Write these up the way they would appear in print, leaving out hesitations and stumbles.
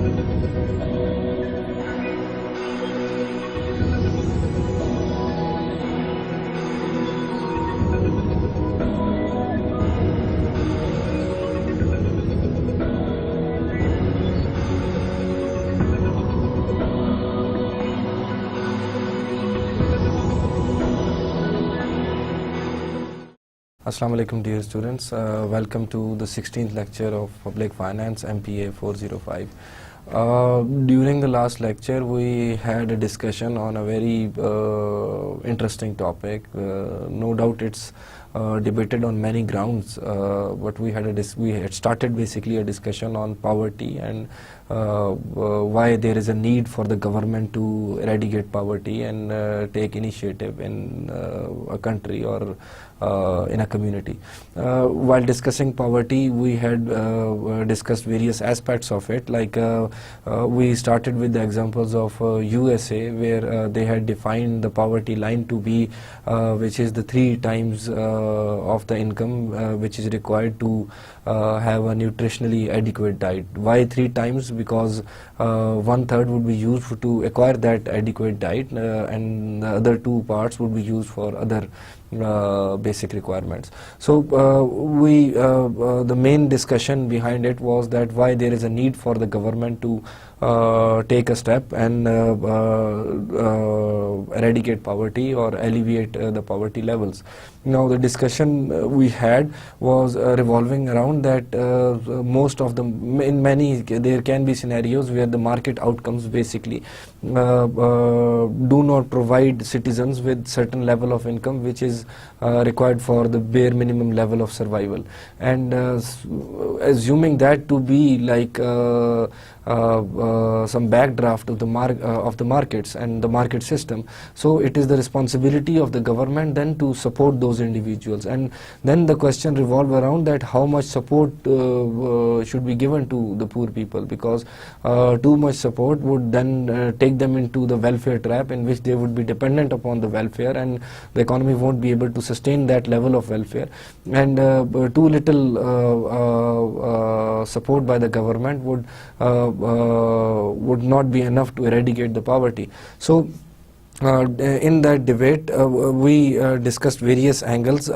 Assalamu alaikum dear students, welcome to the 16th lecture of Public Finance MPA 405. During the last lecture we had a discussion on a very interesting topic. No doubt it's debated on many grounds, but we had started basically a discussion on poverty and why there is a need for the government to eradicate poverty and take initiative in a country or in a community. While discussing poverty, we had discussed various aspects of it, like we started with the examples of USA, where they had defined the poverty line to be which is the 3 times of the income which is required to have a nutritionally adequate diet. Why 3 times? Because 1/3 would be used to acquire that adequate diet and the other 2 parts would be used for other basic requirements. So the main discussion behind it was that why there is a need for the government to take a step and eradicate poverty or alleviate the poverty levels. Now the discussion we had was revolving around that most of them, in many, there can be scenarios where the market outcomes basically do not provide citizens with certain level of income which is required for the bare minimum level of survival, and assuming that to be like some backdraft of the markets and the market system. So it is the responsibility of the government then to support those individuals, and then the question revolve around that how much support should be given to the poor people, because too much support would then take them into the welfare trap in which they would be dependent upon the welfare, and the economy won't be able to sustain that level of welfare, and too little support by the government would not be enough to eradicate the poverty. So in that debate we discussed various angles,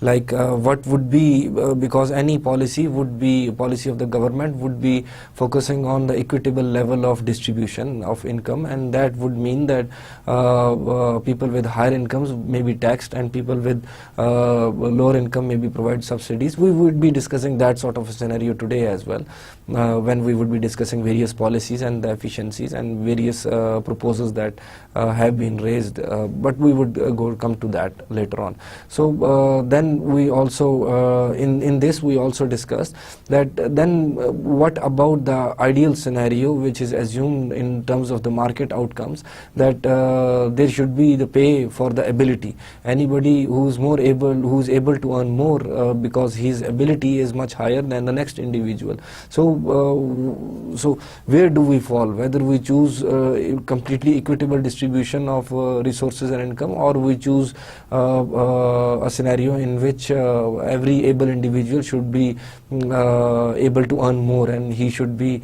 like what would be, because any policy of the government would be focusing on the equitable level of distribution of income, and that would mean that people with higher incomes may be taxed and people with lower income may be provided subsidies. We would be discussing that sort of a scenario today as well, when we would be discussing various policies and the efficiencies and various proposals that have been raised, but we would come to that later on. So then we also in this we also discussed that then what about the ideal scenario which is assumed in terms of the market outcomes, that there should be the pay for the ability. Anybody who's able to earn more because his ability is much higher than the next individual. So where do we fall, whether we choose completely equitable distribution of resources and income, or we choose a scenario in which every able individual should be able to earn more and he should be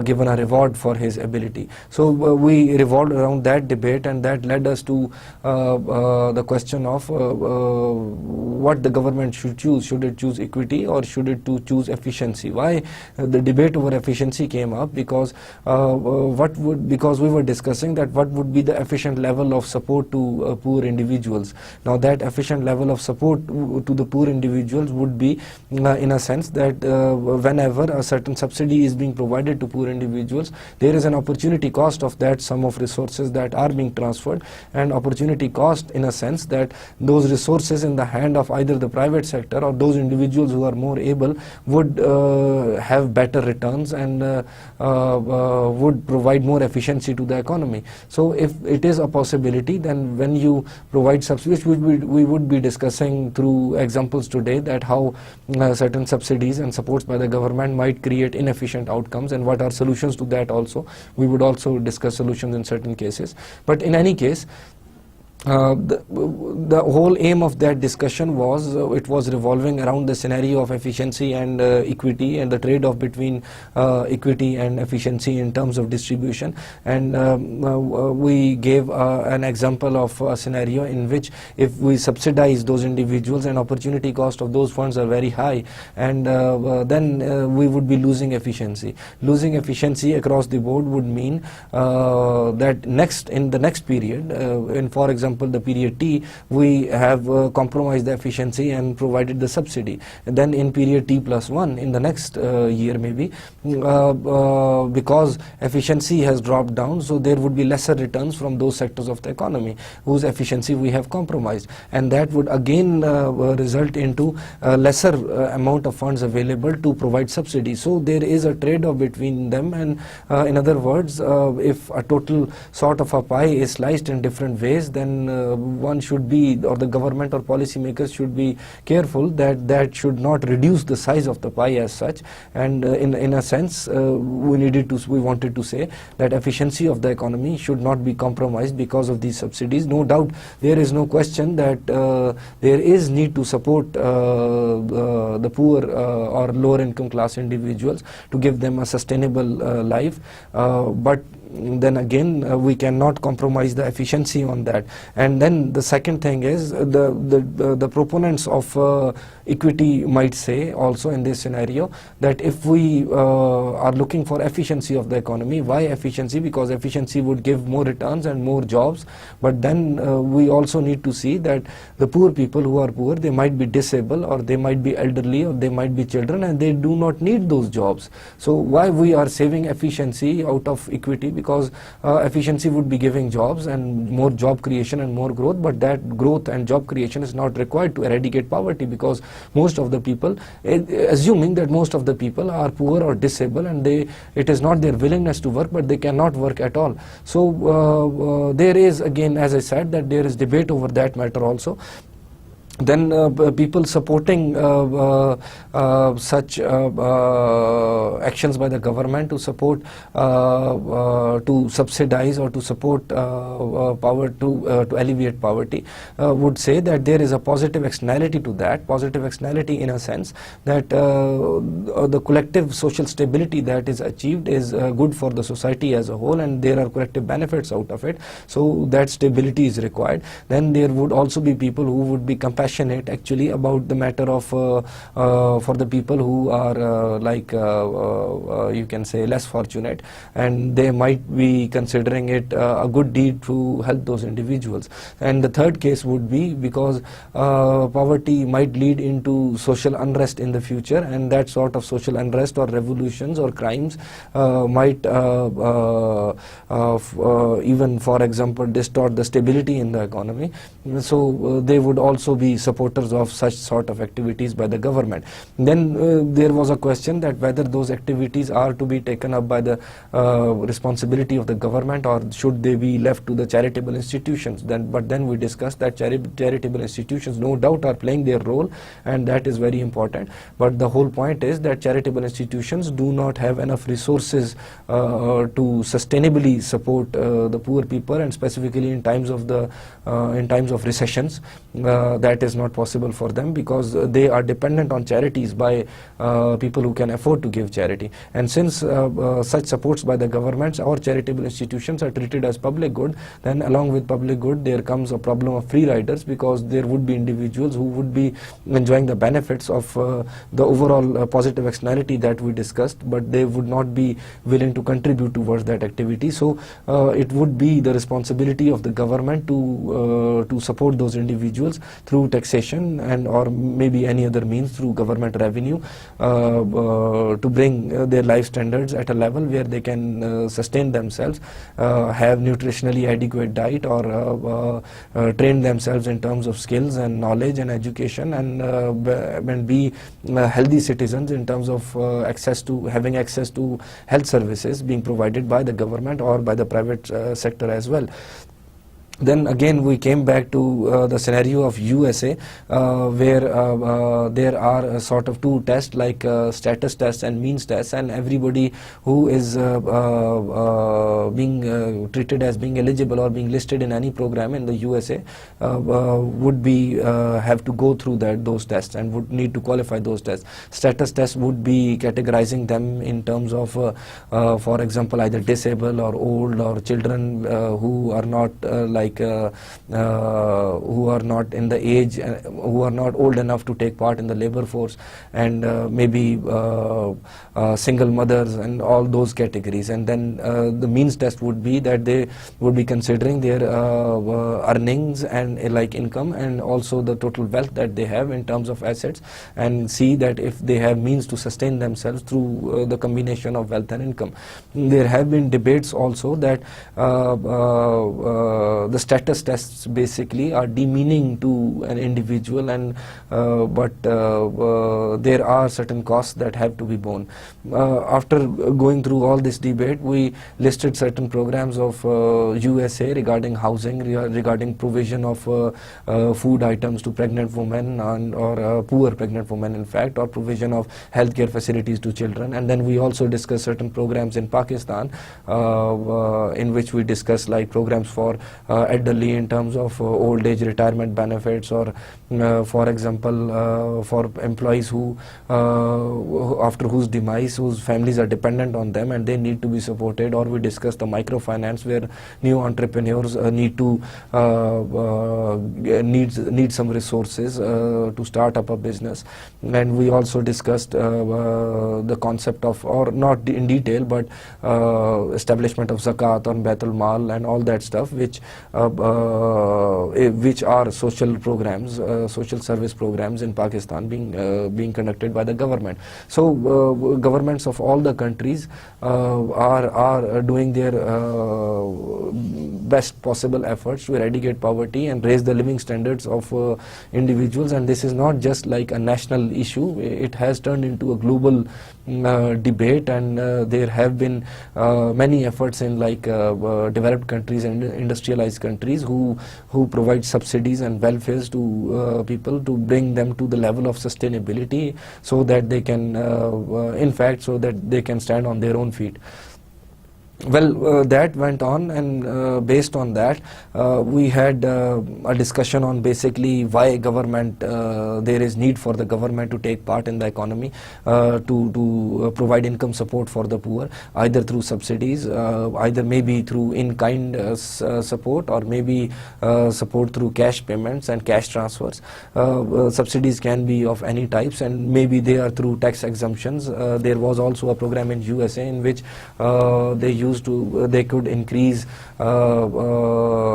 given a reward for his ability. So we revolved around that debate, and that led us to the question of what the government should choose. Should it choose equity or should it choose efficiency? Why the debate over efficiency came up? Because because we were discussing that what would be the efficient level of support to poor individuals. Now that efficient level of support to the poor individuals would be in a sense that whenever a certain subsidy is being provided to poor individuals, there is an opportunity cost of that sum of resources that are being transferred, and opportunity cost in a sense that those resources in the hand of either the private sector or those individuals who are more able would have better returns and would provide more efficiency to the economy. So if it is a possibility, then when you provide subsidies, we would be discussing through examples today that how certain subsidies and supports by the government might create inefficient outcomes and what are solutions to that also. We would also discuss solutions in certain cases. But in any case, the whole aim of that discussion was it was revolving around the scenario of efficiency and equity, and the trade-off between equity and efficiency in terms of distribution. And we gave an example of a scenario in which if we subsidize those individuals and opportunity cost of those funds are very high, and then we would be losing efficiency. Losing efficiency across the board would mean that in the next period, for example the period T, we have compromised the efficiency and provided the subsidy. And then in period T plus 1, in the next year maybe, because efficiency has dropped down, so there would be lesser returns from those sectors of the economy whose efficiency we have compromised, and that would again result into a lesser amount of funds available to provide subsidies. So there is a trade-off between them, and in other words, if a total sort of a pie is sliced in different ways, then one should be, or the government or policymakers should be careful that that should not reduce the size of the pie as such. And in a sense, we wanted to say that efficiency of the economy should not be compromised because of these subsidies. No doubt, there is no question that there is need to support the poor or lower income class individuals to give them a sustainable life, but then again we cannot compromise the efficiency on that. And then the second thing is the proponents of equity might say also in this scenario that if we are looking for efficiency of the economy, why efficiency? Because efficiency would give more returns and more jobs, but then we also need to see that the poor people who are poor, they might be disabled, or they might be elderly, or they might be children, and they do not need those jobs. So why we are saving efficiency out of equity? Because efficiency would be giving jobs and more job creation and more growth, but that growth and job creation is not required to eradicate poverty, because most of the people, assuming that most of the people are poor or disabled, and it is not their willingness to work, but they cannot work at all. So there is, again, as I said, that there is debate over that matter also. Then people supporting such actions by the government to support, to subsidize or to support to alleviate poverty would say that there is a positive externality to that. Positive externality in a sense that the collective social stability that is achieved is good for the society as a whole, and there are collective benefits out of it. So that stability is required. Then there would also be people who would be compassionate actually about the matter of for the people who are you can say less fortunate, and they might be considering it a good deed to help those individuals. And the third case would be because poverty might lead into social unrest in the future, and that sort of social unrest or revolutions or crimes might even, for example, distort the stability in the economy. So they would also be supporters of such sort of activities by the government. Then there was a question that whether those activities are to be taken up by the responsibility of the government, or should they be left to the charitable institutions. But then we discussed that charitable institutions no doubt are playing their role, and that is very important. But the whole point is that charitable institutions do not have enough resources to sustainably support the poor people, and specifically in times of recessions. That is not possible for them, because they are dependent on charities by people who can afford to give charity. And since such supports by the governments or charitable institutions are treated as public good, then along with public good there comes a problem of free riders, because there would be individuals who would be enjoying the benefits of the overall positive externality that we discussed, but they would not be willing to contribute towards that activity. So it would be the responsibility of the government to support those individuals through taxation and or maybe any other means through government revenue, to bring their life standards at a level where they can sustain themselves, have nutritionally adequate diet, or train themselves in terms of skills and knowledge and education, and be healthy citizens in terms of having access to health services being provided by the government or by the private sector as well. Then again we came back to the scenario of USA, where there are sort of two tests, like status tests and means tests, and everybody who is being treated as being eligible or being listed in any program in the USA would be have to go through those tests and would need to qualify those tests. Status tests would be categorizing them in terms of for example, either disabled or old, or children who are not who are not in the age, who are not old enough to take part in the labor force, and maybe single mothers, and all those categories. And then the means test would be that they would be considering their earnings and like income, and also the total wealth that they have in terms of assets, and see that if they have means to sustain themselves through the combination of wealth and income. There have been debates also that the status tests basically are demeaning to an individual, and but there are certain costs that have to be borne. After going through all this debate, we listed certain programs of USA regarding housing, regarding provision of food items to pregnant women, or poor pregnant women in fact, or provision of healthcare facilities to children. And then we also discussed certain programs in Pakistan, in which we discussed like programs for elderly in terms of old age retirement benefits, or for example for employees who after whose demise, whose families are dependent on them and they need to be supported. Or we discussed the microfinance, where new entrepreneurs need to need some resources to start up a business. And we also discussed the concept of, or not in detail, but establishment of zakat on Baitul Mal and all that stuff, which are social programs, social service programs in Pakistan being conducted by the government. So governments of all the countries are doing their best possible efforts to eradicate poverty and raise the living standards of individuals. And this is not just like a national issue, it has turned into a global debate, and there have been many efforts in like developed countries and industrialized countries who provide subsidies and welfares to people to bring them to the level of sustainability, so that they can in fact so that they can stand on their own feet. Well, that went on, and based on that we had a discussion on basically why government, there is need for the government to take part in the economy, to provide income support for the poor, either through subsidies, either maybe through in-kind support, or maybe support through cash payments and cash transfers. Subsidies can be of any types, and maybe they are through tax exemptions. There was also a program in USA in which they could increase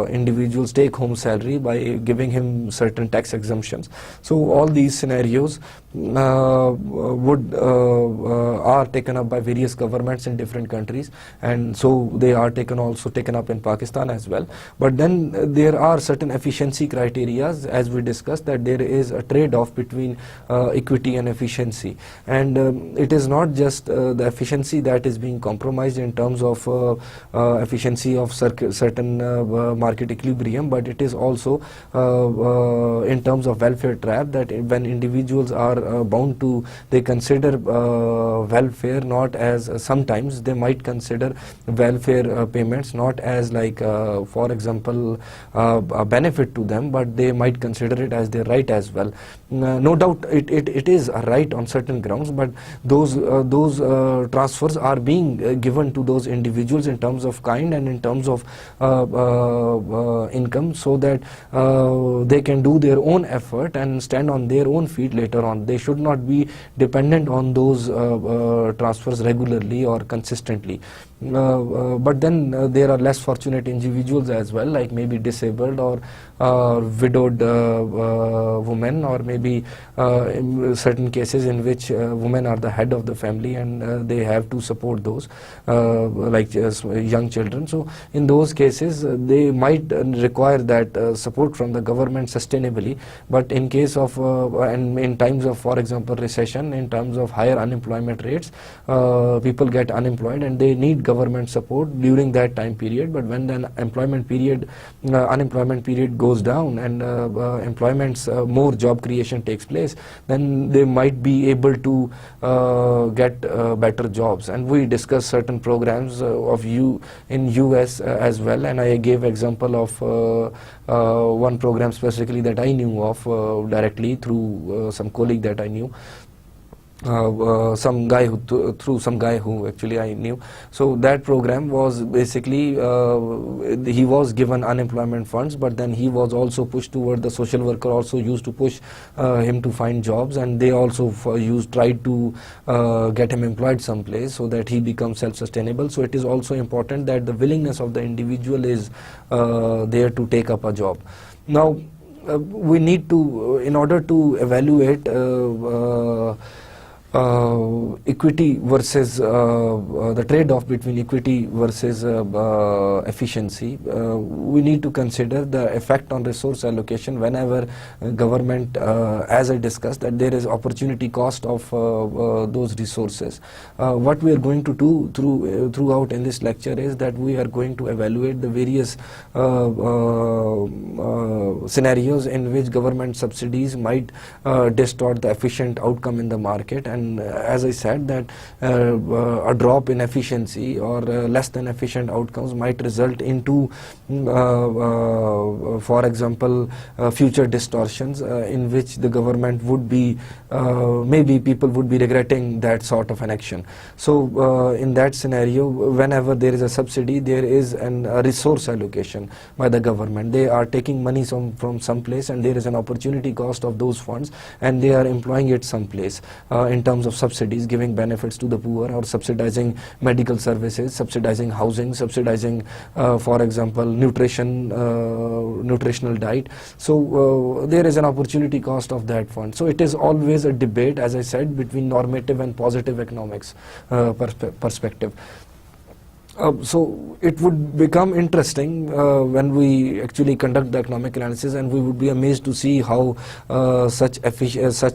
individuals' take-home salary by giving him certain tax exemptions. So all these scenarios are taken up by various governments in different countries, and so they are also taken up in Pakistan as well. But then there are certain efficiency criteria, as we discussed, that there is a trade-off between equity and efficiency, and it is not just the efficiency that is being compromised in terms of efficiency of certain market equilibrium, but it is also in terms of welfare trap, that when individuals are bound to, they consider welfare not as, sometimes they might consider welfare payments not as like for example a benefit to them, but they might consider it as their right as well. No doubt it is a right on certain grounds, but those transfers are being given to those individuals in terms of kind and in terms of income, so that they can do their own effort and stand on their own feet later on. They should not be dependent on those transfers regularly or consistently. But then there are less fortunate individuals as well, like maybe disabled or widowed women, or maybe in certain cases in which women are the head of the family and they have to support those, like like young children. So in those cases, they might require that support from the government sustainably. But in case of and in times of, for example, recession, in terms of higher unemployment rates, people get unemployed and they need government support during that time period. But when the unemployment period goes down and more job creation takes place, then they might be able to get better jobs. And we discussed certain programs in US as well, and I gave example of one program specifically that I knew of directly through some colleague that I knew. Through some guy who actually I knew. So that program was basically he was given unemployment funds, but then he was also pushed toward, the social worker also used to push him to find jobs, and they also tried to get him employed someplace so that he becomes self-sustainable. So it is also important that the willingness of the individual is there to take up a job. Now we need to, in order to evaluate equity versus the trade-off between equity versus efficiency, we need to consider the effect on resource allocation whenever government, as I discussed, that there is opportunity cost of those resources. What we are going to do throughout in this lecture is that we are going to evaluate the various scenarios in which government subsidies might distort the efficient outcome in the market. And as I said, that a drop in efficiency or less than efficient outcomes might result into, for example, future distortions in which the government would be, maybe people would be regretting that sort of an action. So in that scenario, whenever there is a subsidy, there is a resource allocation by the government. They are taking money from some place, and there is an opportunity cost of those funds, and they are employing it someplace in terms of subsidies, giving benefits to the poor, or subsidizing medical services, subsidizing housing, subsidizing, for example, nutritional diet. So there is an opportunity cost of that fund. So it is always a debate, as I said, between normative and positive economics perspective. So it would become interesting when we actually conduct the economic analysis, and we would be amazed to see how such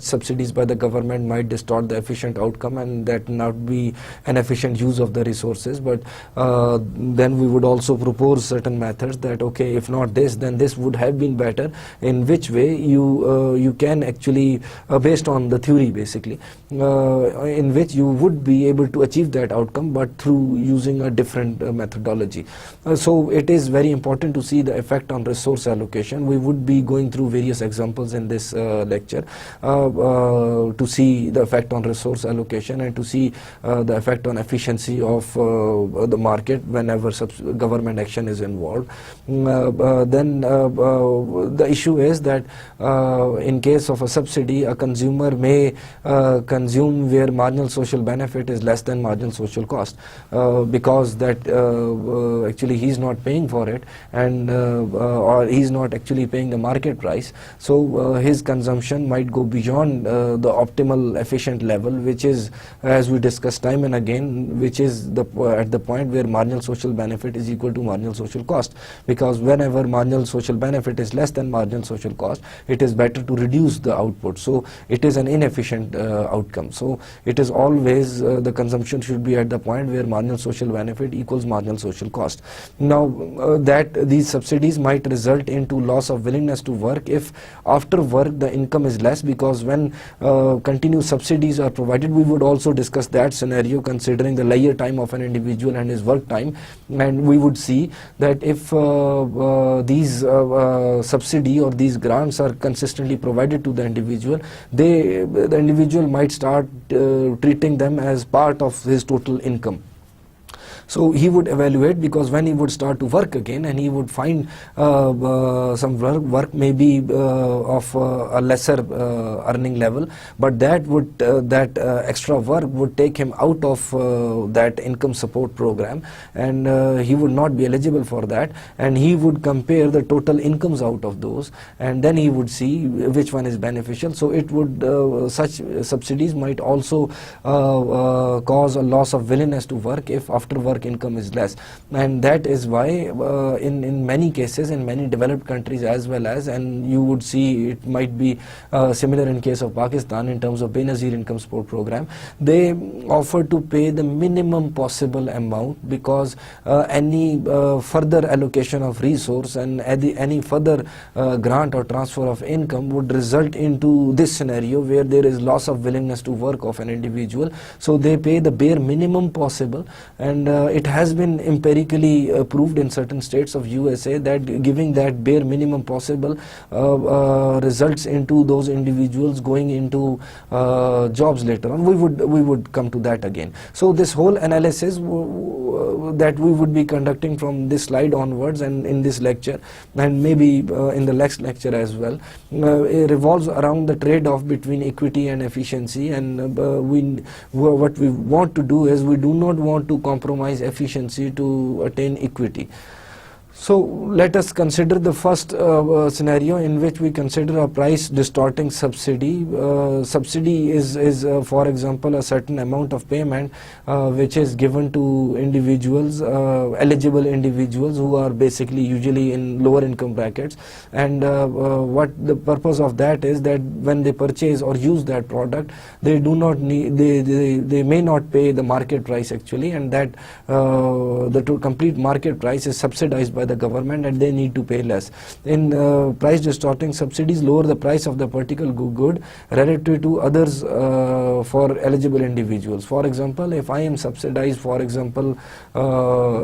subsidies by the government might distort the efficient outcome, and that not be an efficient use of the resources. But then we would also propose certain methods that, okay, if not this, then this would have been better. In which way you can actually, based on the theory basically, in which you would be able to achieve that outcome, but through using a different methodology. So it is very important to see the effect on resource allocation. We would be going through various examples in this lecture to see the effect on resource allocation and to see the effect on efficiency of the market whenever government action is involved. Then the issue is that in case of a subsidy, a consumer may consume where marginal social benefit is less than marginal social cost, because that actually he's not paying for it, and or he's not actually paying the market price. So his consumption might go beyond the optimal efficient level, which is, as we discussed time and again, which is at the point where marginal social benefit is equal to marginal social cost. Because whenever marginal social benefit is less than marginal social cost, it is better to reduce the output. So it is an inefficient outcome. So it is always the consumption should be at the point where marginal social benefit equals marginal social cost. Now that these subsidies might result into loss of willingness to work if after work the income is less, because when continuous subsidies are provided, we would also discuss that scenario considering the leisure time of an individual and his work time, and we would see that if these subsidy or these grants are consistently provided to the individual, the individual might start treating them as part of his total income. So he would evaluate, because when he would start to work again and he would find some work maybe of a lesser earning level, but that extra work would take him out of that income support program, and he would not be eligible for that, and he would compare the total incomes out of those, and then he would see which one is beneficial. So it would such subsidies might also cause a loss of willingness to work if after work work income is less. And that is why in many cases, in many developed countries as well as, and you would see it might be similar in case of Pakistan in terms of Benazir income support program, they offer to pay the minimum possible amount, because any further allocation of resource and any further grant or transfer of income would result into this scenario where there is loss of willingness to work of an individual. So they pay the bare minimum possible, and it has been empirically proved in certain states of USA that giving that bare minimum possible results into those individuals going into jobs later on. We would come to that again. So this whole analysis that we would be conducting from this slide onwards and in this lecture, and maybe in the next lecture as well, it revolves around the trade-off between equity and efficiency. And what we want to do is, we do not want to compromise efficiency to attain equity. So let us consider the first scenario, in which we consider a price distorting subsidy. Subsidy is for example, a certain amount of payment which is given to individuals, eligible individuals who are basically usually in lower income brackets. And what the purpose of that is, that when they purchase or use that product, they do not need, they may not pay the market price actually, and that the complete market price is subsidized by the government, and they need to pay less. In price distorting subsidies lower the price of the particular good relative to others for eligible individuals. For example, if I am subsidized, for example,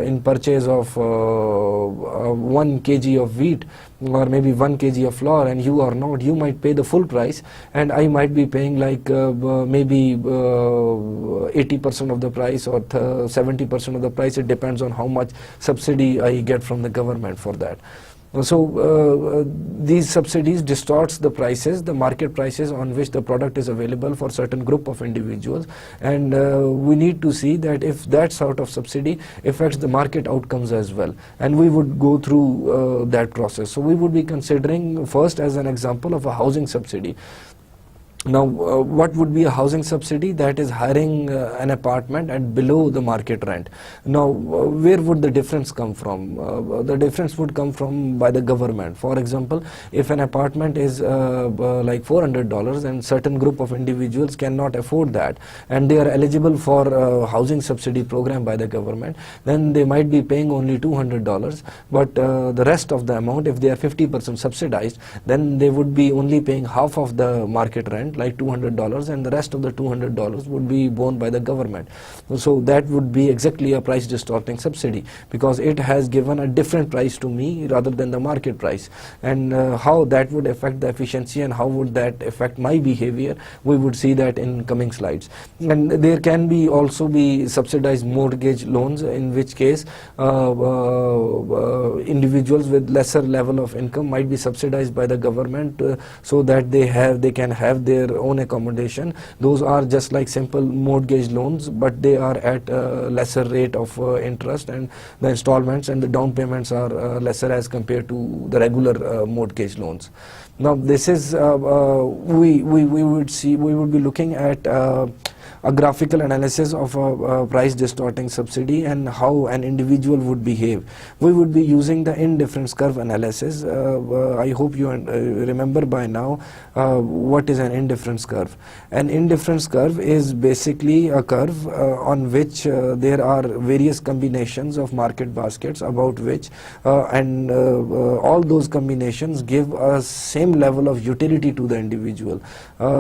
in purchase of 1 kg of wheat, or maybe 1 kg of flour, and you are not, you might pay the full price, and I might be paying like maybe 80% of the price, or 70% of the price. It depends on how much subsidy I get from the government for that. So these subsidies distorts the prices, the market prices on which the product is available for certain group of individuals, and we need to see that if that sort of subsidy affects the market outcomes as well, and we would go through that process. So we would be considering first as an example of a housing subsidy. Now, what would be a housing subsidy? That is hiring an apartment at below the market rent. Now, where would the difference come from? The difference would come from by the government. For example, if an apartment is like $400 and certain group of individuals cannot afford that, and they are eligible for a housing subsidy program by the government, then they might be paying only $200, but the rest of the amount, if they are 50% subsidized, then they would be only paying half of the market rent, like $200, and the rest of the $200 would be borne by the government. So that would be exactly a price distorting subsidy, because it has given a different price to me rather than the market price. And how that would affect the efficiency and how would that affect my behavior, we would see that in coming slides. And there can be also be subsidized mortgage loans, in which case individuals with lesser level of income might be subsidized by the government so that they can have their own accommodation. Those are just like simple mortgage loans, but they are at a lesser rate of interest, and the installments and the down payments are lesser as compared to the regular mortgage loans. Now this is we would be looking at a graphical analysis of a price distorting subsidy and how an individual would behave. We would be using the indifference curve analysis. I hope you remember by now what is an indifference curve. An indifference curve is basically a curve on which there are various combinations of market baskets about which and all those combinations give a same level of utility to the individual.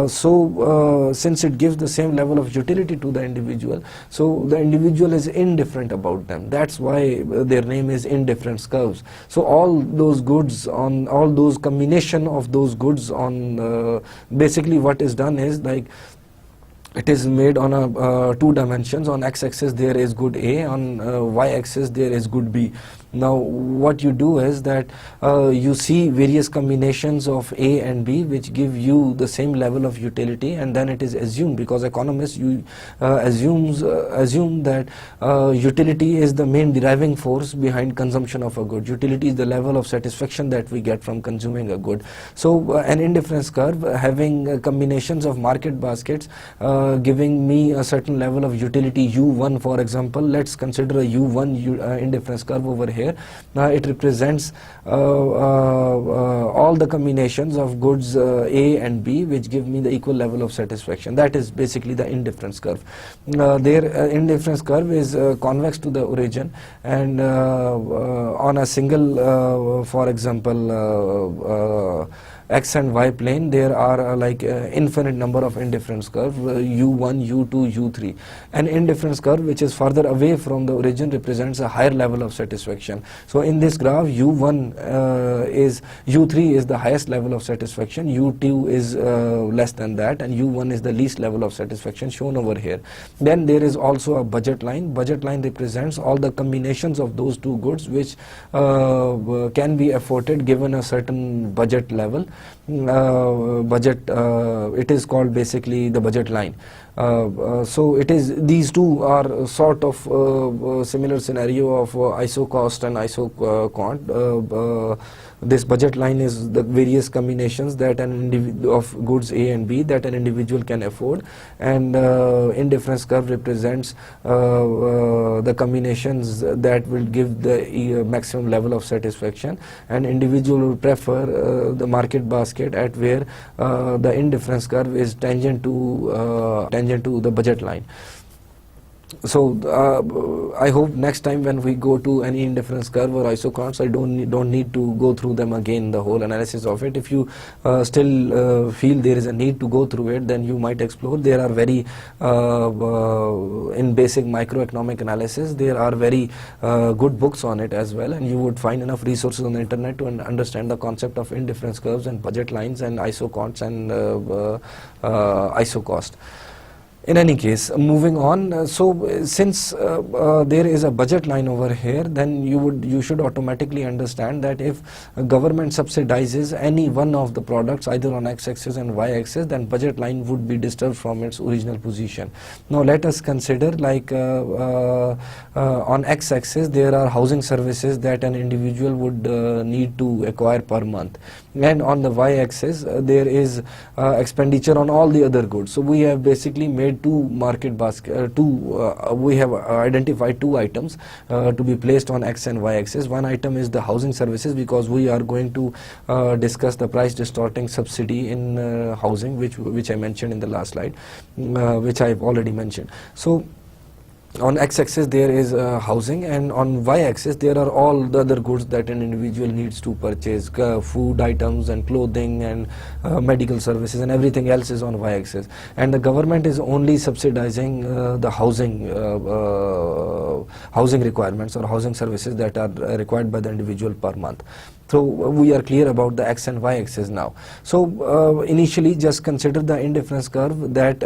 Since it gives the same level of utility to the individual, so the individual is indifferent about them. That's why their name is indifference curves. So all those goods on all those combination of those goods on basically what is done is like it is made on a 2 dimensions. On x-axis there is good A, on y-axis there is good B. Now what you do is that you see various combinations of A and B which give you the same level of utility, and then it is assumed, because economists assume that utility is the main driving force behind consumption of a good. Utility is the level of satisfaction that we get from consuming a good. So an indifference curve having combinations of market baskets giving me a certain level of utility U1, for example. Let's consider a U1 indifference curve over here. It represents all the combinations of goods A and B which give me the equal level of satisfaction. That is basically the indifference curve. Their indifference curve is convex to the origin, and on a single, for example, X and Y plane, there are infinite number of indifference curves, U1, U2, U3. An indifference curve which is further away from the origin represents a higher level of satisfaction. So in this graph, U3 is the highest level of satisfaction, U2 is less than that, and U1 is the least level of satisfaction shown over here. Then there is also a budget line. Budget line represents all the combinations of those two goods which can be afforded given a certain budget level. It is called basically the budget line. So it is, these two are sort of similar scenario of isocost and isoquant. This budget line is the various combinations that of goods A and B that an individual can afford, and indifference curve represents the combinations that will give the maximum level of satisfaction, and individual will prefer the market basket at where the indifference curve is tangent to the budget line. So I hope next time when we go to any indifference curve or isoquants, I don't need to go through them again, the whole analysis of it. If you still feel there is a need to go through it, then you might explore. There are very in basic microeconomic analysis, there are very good books on it as well, and you would find enough resources on the internet to understand the concept of indifference curves and budget lines and isoquants and isocost. In any case, moving on, so since there is a budget line over here, then you should automatically understand that if government subsidizes any one of the products either on x-axis and y-axis, then budget line would be disturbed from its original position. Now let us consider on x-axis there are housing services that an individual would need to acquire per month, and on the y-axis there is expenditure on all the other goods. So we have basically made two market basket, we have identified two items to be placed on x and y axis. One item is the housing services, because we are going to discuss the price distorting subsidy in housing, which I mentioned in the last slide, which I have already mentioned. So on x-axis there is housing, and on y-axis there are all the other goods that an individual needs to purchase, food items and clothing and medical services, and everything else is on y-axis. And the government is only subsidizing the housing requirements or housing services that are required by the individual per month. So we are clear about the x and y axis now. So initially just consider the indifference curve, that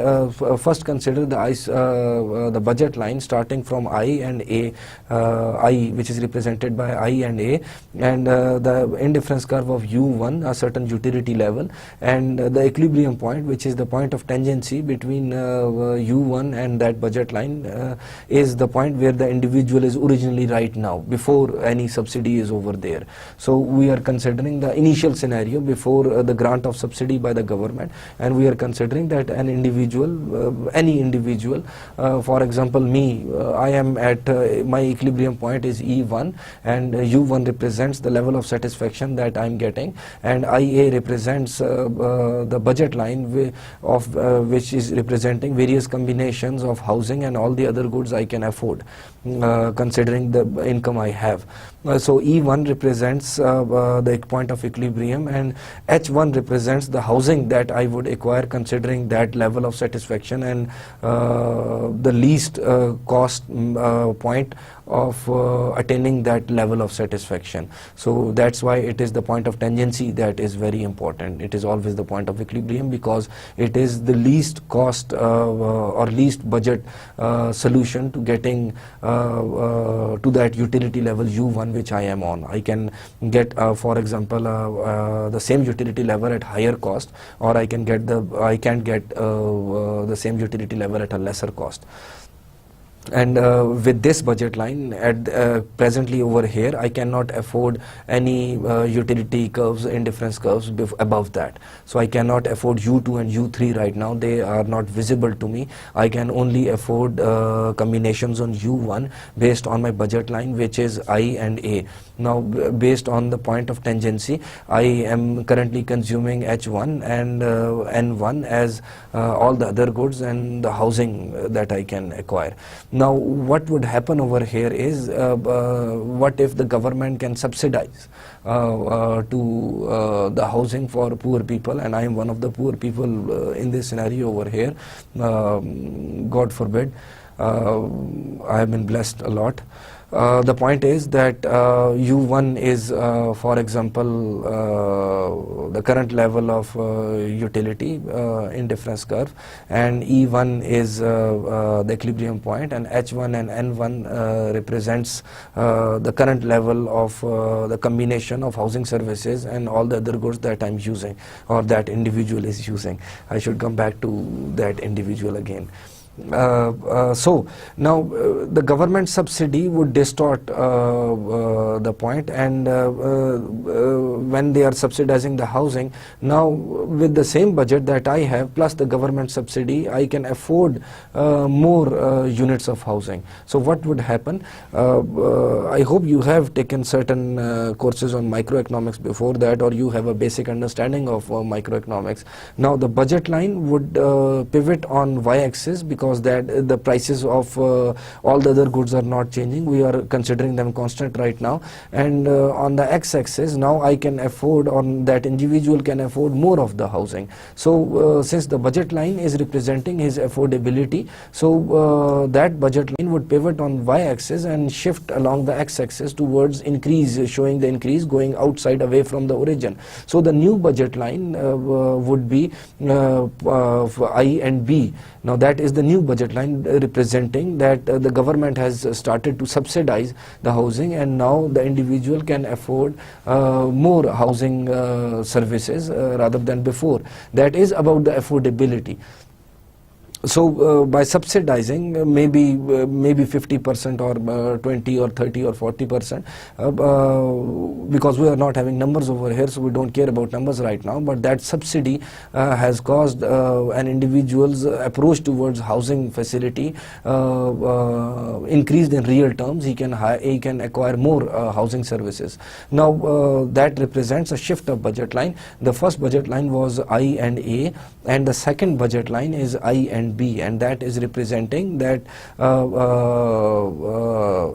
first consider the budget line starting from I and A, I which is represented by I and A, and the indifference curve of U1, a certain utility level, and the equilibrium point, which is the point of tangency between U1 and that budget line, is the point where the individual is originally right now, before any subsidy is over there. So we are considering the initial scenario before the grant of subsidy by the government, and we are considering that an individual, any individual, for example me, I am at my equilibrium point is E1, and U1 represents the level of satisfaction that I am getting, and IA represents the budget line which is representing various combinations of housing and all the other goods I can afford, considering the income I have. So E1 represents the point of equilibrium, and H1 represents the housing that I would acquire considering that level of satisfaction and the least cost point of attaining that level of satisfaction. So that's why it is the point of tangency that is very important. It is always the point of equilibrium, because it is the least cost or least budget solution to getting to that utility level U1 which I am on. I can get for example the same utility level at higher cost, or I can't get the same utility level at a lesser cost. And with this budget line at presently over here, I cannot afford any utility curves, indifference curves above that. So I cannot afford U2 and U3 right now. They are not visible to me. I can only afford combinations on U1 based on my budget line, which is I and A. Now based on the point of tangency, I am currently consuming H1 and N1 as all the other goods and the housing that I can acquire. Now what would happen over here is, what if the government can subsidize to the housing for poor people, and I am one of the poor people in this scenario over here. God forbid. I have been blessed a lot. The point is that U1 is, for example, the current level of utility indifference curve, and E1 is the equilibrium point, and H1 and N1 represents the current level of the combination of housing services and all the other goods that I'm using or that individual is using. I should come back to that individual again. So now the government subsidy would distort the point, and when they are subsidizing the housing, now with the same budget that I have plus the government subsidy, I can afford more units of housing. So what would happen? I hope you have taken certain courses on microeconomics before that, or you have a basic understanding of microeconomics. Now the budget line would pivot on y-axis, because that the prices of all the other goods are not changing. We are considering them constant right now. And on the x-axis, now I can afford, or that individual can afford more of the housing. So since the budget line is representing his affordability, so that budget line would pivot on y-axis and shift along the x-axis towards increase, showing the increase going outside away from the origin. So the new budget line would be for I and B. Now that is the new budget line representing that the government has started to subsidize the housing, and now the individual can afford more housing services rather than before. That is about the affordability. So by subsidizing maybe 50% or 20 or 30 or 40%, because we are not having numbers over here, so we don't care about numbers right now, but that subsidy has caused an individual's approach towards housing facility increased in real terms. He can acquire more housing services. Now that represents a shift of budget line. The first budget line was I and A, and the second budget line is I and B, and that is representing that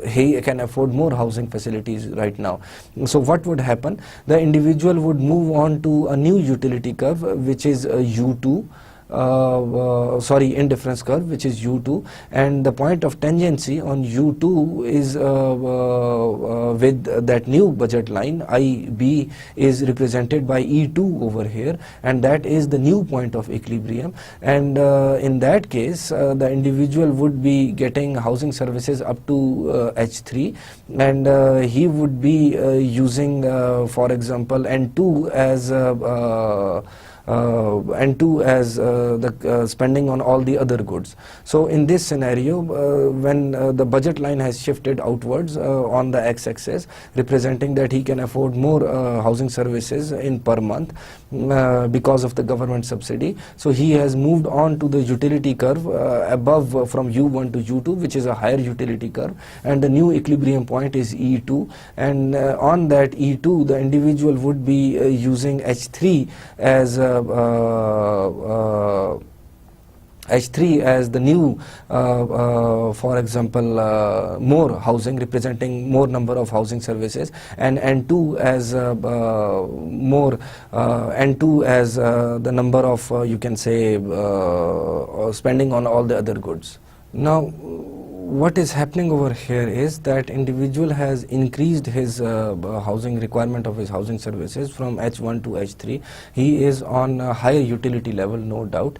he can afford more housing facilities right now. So what would happen? The individual would move on to a new utility curve, which is U2. Indifference curve, which is U2, and the point of tangency on U2 is with that new budget line IB is represented by E2 over here, and that is the new point of equilibrium. And in that case, the individual would be getting housing services up to H3, and he would be using, for example, N2 as the spending on all the other goods. So in this scenario, when the budget line has shifted outwards on the x-axis, representing that he can afford more housing services in per month because of the government subsidy, so he has moved on to the utility curve above from U1 to U2, which is a higher utility curve, and the new equilibrium point is E2, and on that E2 the individual would be using H3 as H3 as the new, for example, more housing, representing more number of housing services, and N2 as N2 as the number of you can say spending on all the other goods. Now what is happening over here is that individual has increased his housing requirement of his housing services from H1 to H3. He is on a higher utility level, no doubt.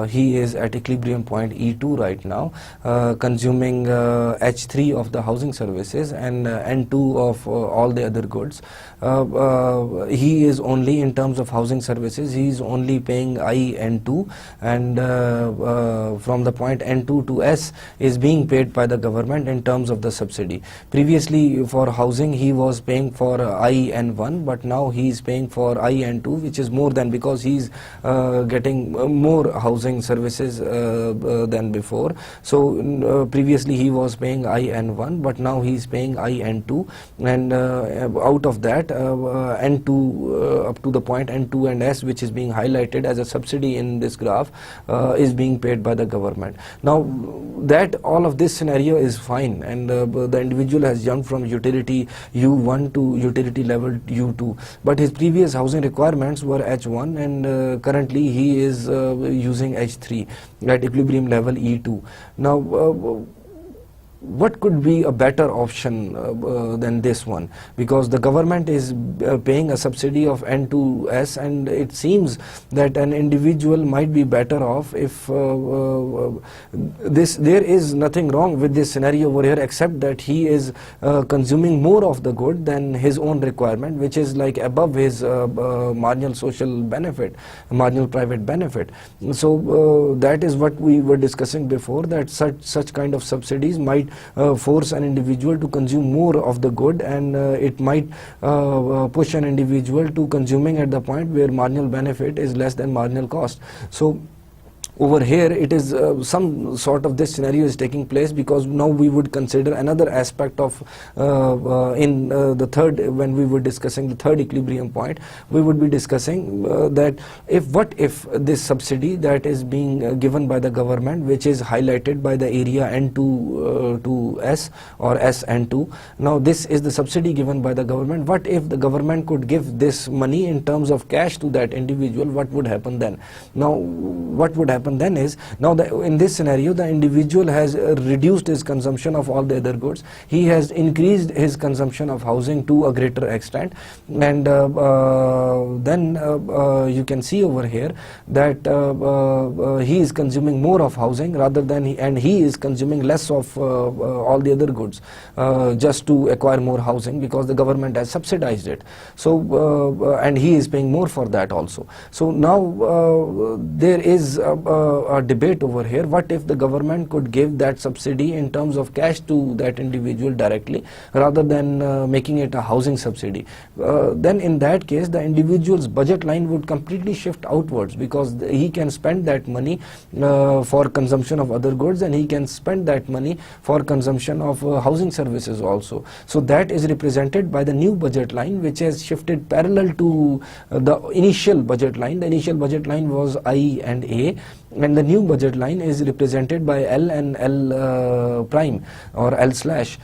He is at equilibrium point E2 right now, consuming H3 of the housing services and N2 of all the other goods. He is only, in terms of housing services, he is only paying I N2, and from the point N2 to S, is being paid by the government in terms of the subsidy. Previously for housing he was paying for IN1, but now he is paying for IN2, which is more than, because he is getting more housing services than before. So previously he was paying IN1, but now he is paying IN2, and out of that N2 up to the point N2 and S, which is being highlighted as a subsidy in this graph, is being paid by the government. Now that all of this scenario is fine, and the individual has jumped from utility U1 to utility level U2, but his previous housing requirements were H1, and currently he is using H3 at equilibrium level E2. Now what could be a better option than this one? Because the government is paying a subsidy of N2S, and it seems that an individual might be better off if there is nothing wrong with this scenario over here, except that he is consuming more of the good than his own requirement, which is like above his marginal social benefit, marginal private benefit. So that is what we were discussing before, that such kind of subsidies might force an individual to consume more of the good, and it might push an individual to consuming at the point where marginal benefit is less than marginal cost. So over here it is some sort of this scenario is taking place, because now we would consider another aspect of in the third, when we were discussing the third equilibrium point, we would be discussing that what if this subsidy that is being given by the government, which is highlighted by the area N2 to S or SN2, now this is the subsidy given by the government. What if the government could give this money in terms of cash to that individual? What would happen then? Now what would happen then is, now in this scenario the individual has reduced his consumption of all the other goods, he has increased his consumption of housing to a greater extent, and then you can see over here that he is consuming more of housing rather than he is consuming less of all the other goods just to acquire more housing, because the government has subsidized it. So and he is paying more for that also. So now there is a debate over here. What if the government could give that subsidy in terms of cash to that individual directly, rather than making it a housing subsidy? Then in that case the individual's budget line would completely shift outwards, because he can spend that money for consumption of other goods, and he can spend that money for consumption of housing services also. So that is represented by the new budget line, which has shifted parallel to the initial budget line. The initial budget line was I and A, and the new budget line is represented by L and L prime or L slash.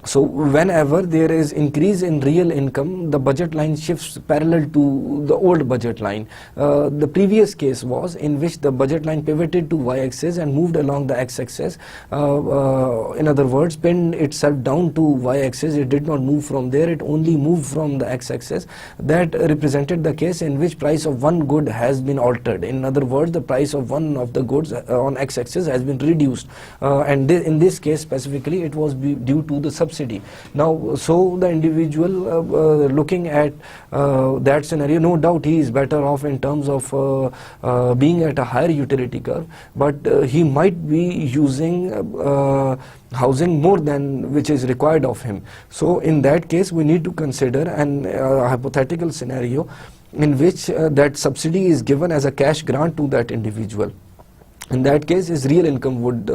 So whenever there is increase in real income, the budget line shifts parallel to the old budget line. The previous case was in which the budget line pivoted to y-axis and moved along the x-axis. In other words, pinned itself down to y-axis. It did not move from there, it only moved from the x-axis. That represented the case in which price of one good has been altered. In other words, the price of one of the goods on x-axis has been reduced, and in this case specifically it was due to the subsidy. Now, so the individual looking at that scenario, no doubt he is better off in terms of being at a higher utility curve, but he might be using housing more than which is required of him. So in that case we need to consider an hypothetical scenario in which that subsidy is given as a cash grant to that individual. In that case his real income would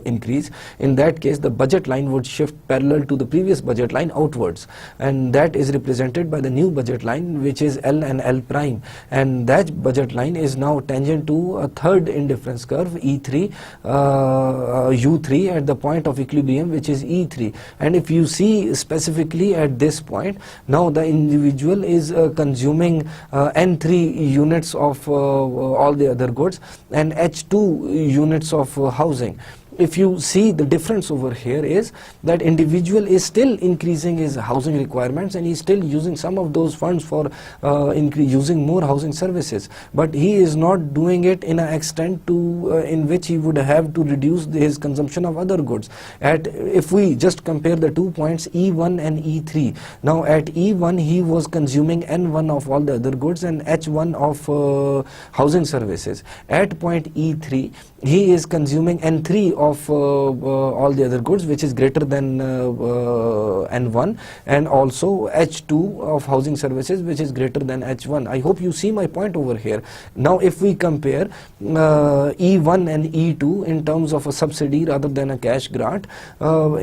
increase. In that case the budget line would shift parallel to the previous budget line outwards, and that is represented by the new budget line, which is L and L prime, and that budget line is now tangent to a third indifference curve E3 U3 at the point of equilibrium, which is E3. And if you see specifically at this point, now the individual is consuming N3 units of all the other goods and H2 units of housing. If you see, the difference over here is that individual is still increasing his housing requirements, and he is still using some of those funds for using more housing services, but he is not doing it in an extent to in which he would have to reduce his consumption of other goods. If we just compare the 2 points E1 and E3, now at E1 he was consuming N1 of all the other goods and H1 of housing services. At point E3 he is consuming N3 of of all the other goods which is greater than N1, and also H2 of housing services which is greater than H1. I hope you see my point over here. Now if we compare E1 and E2 in terms of a subsidy rather than a cash grant,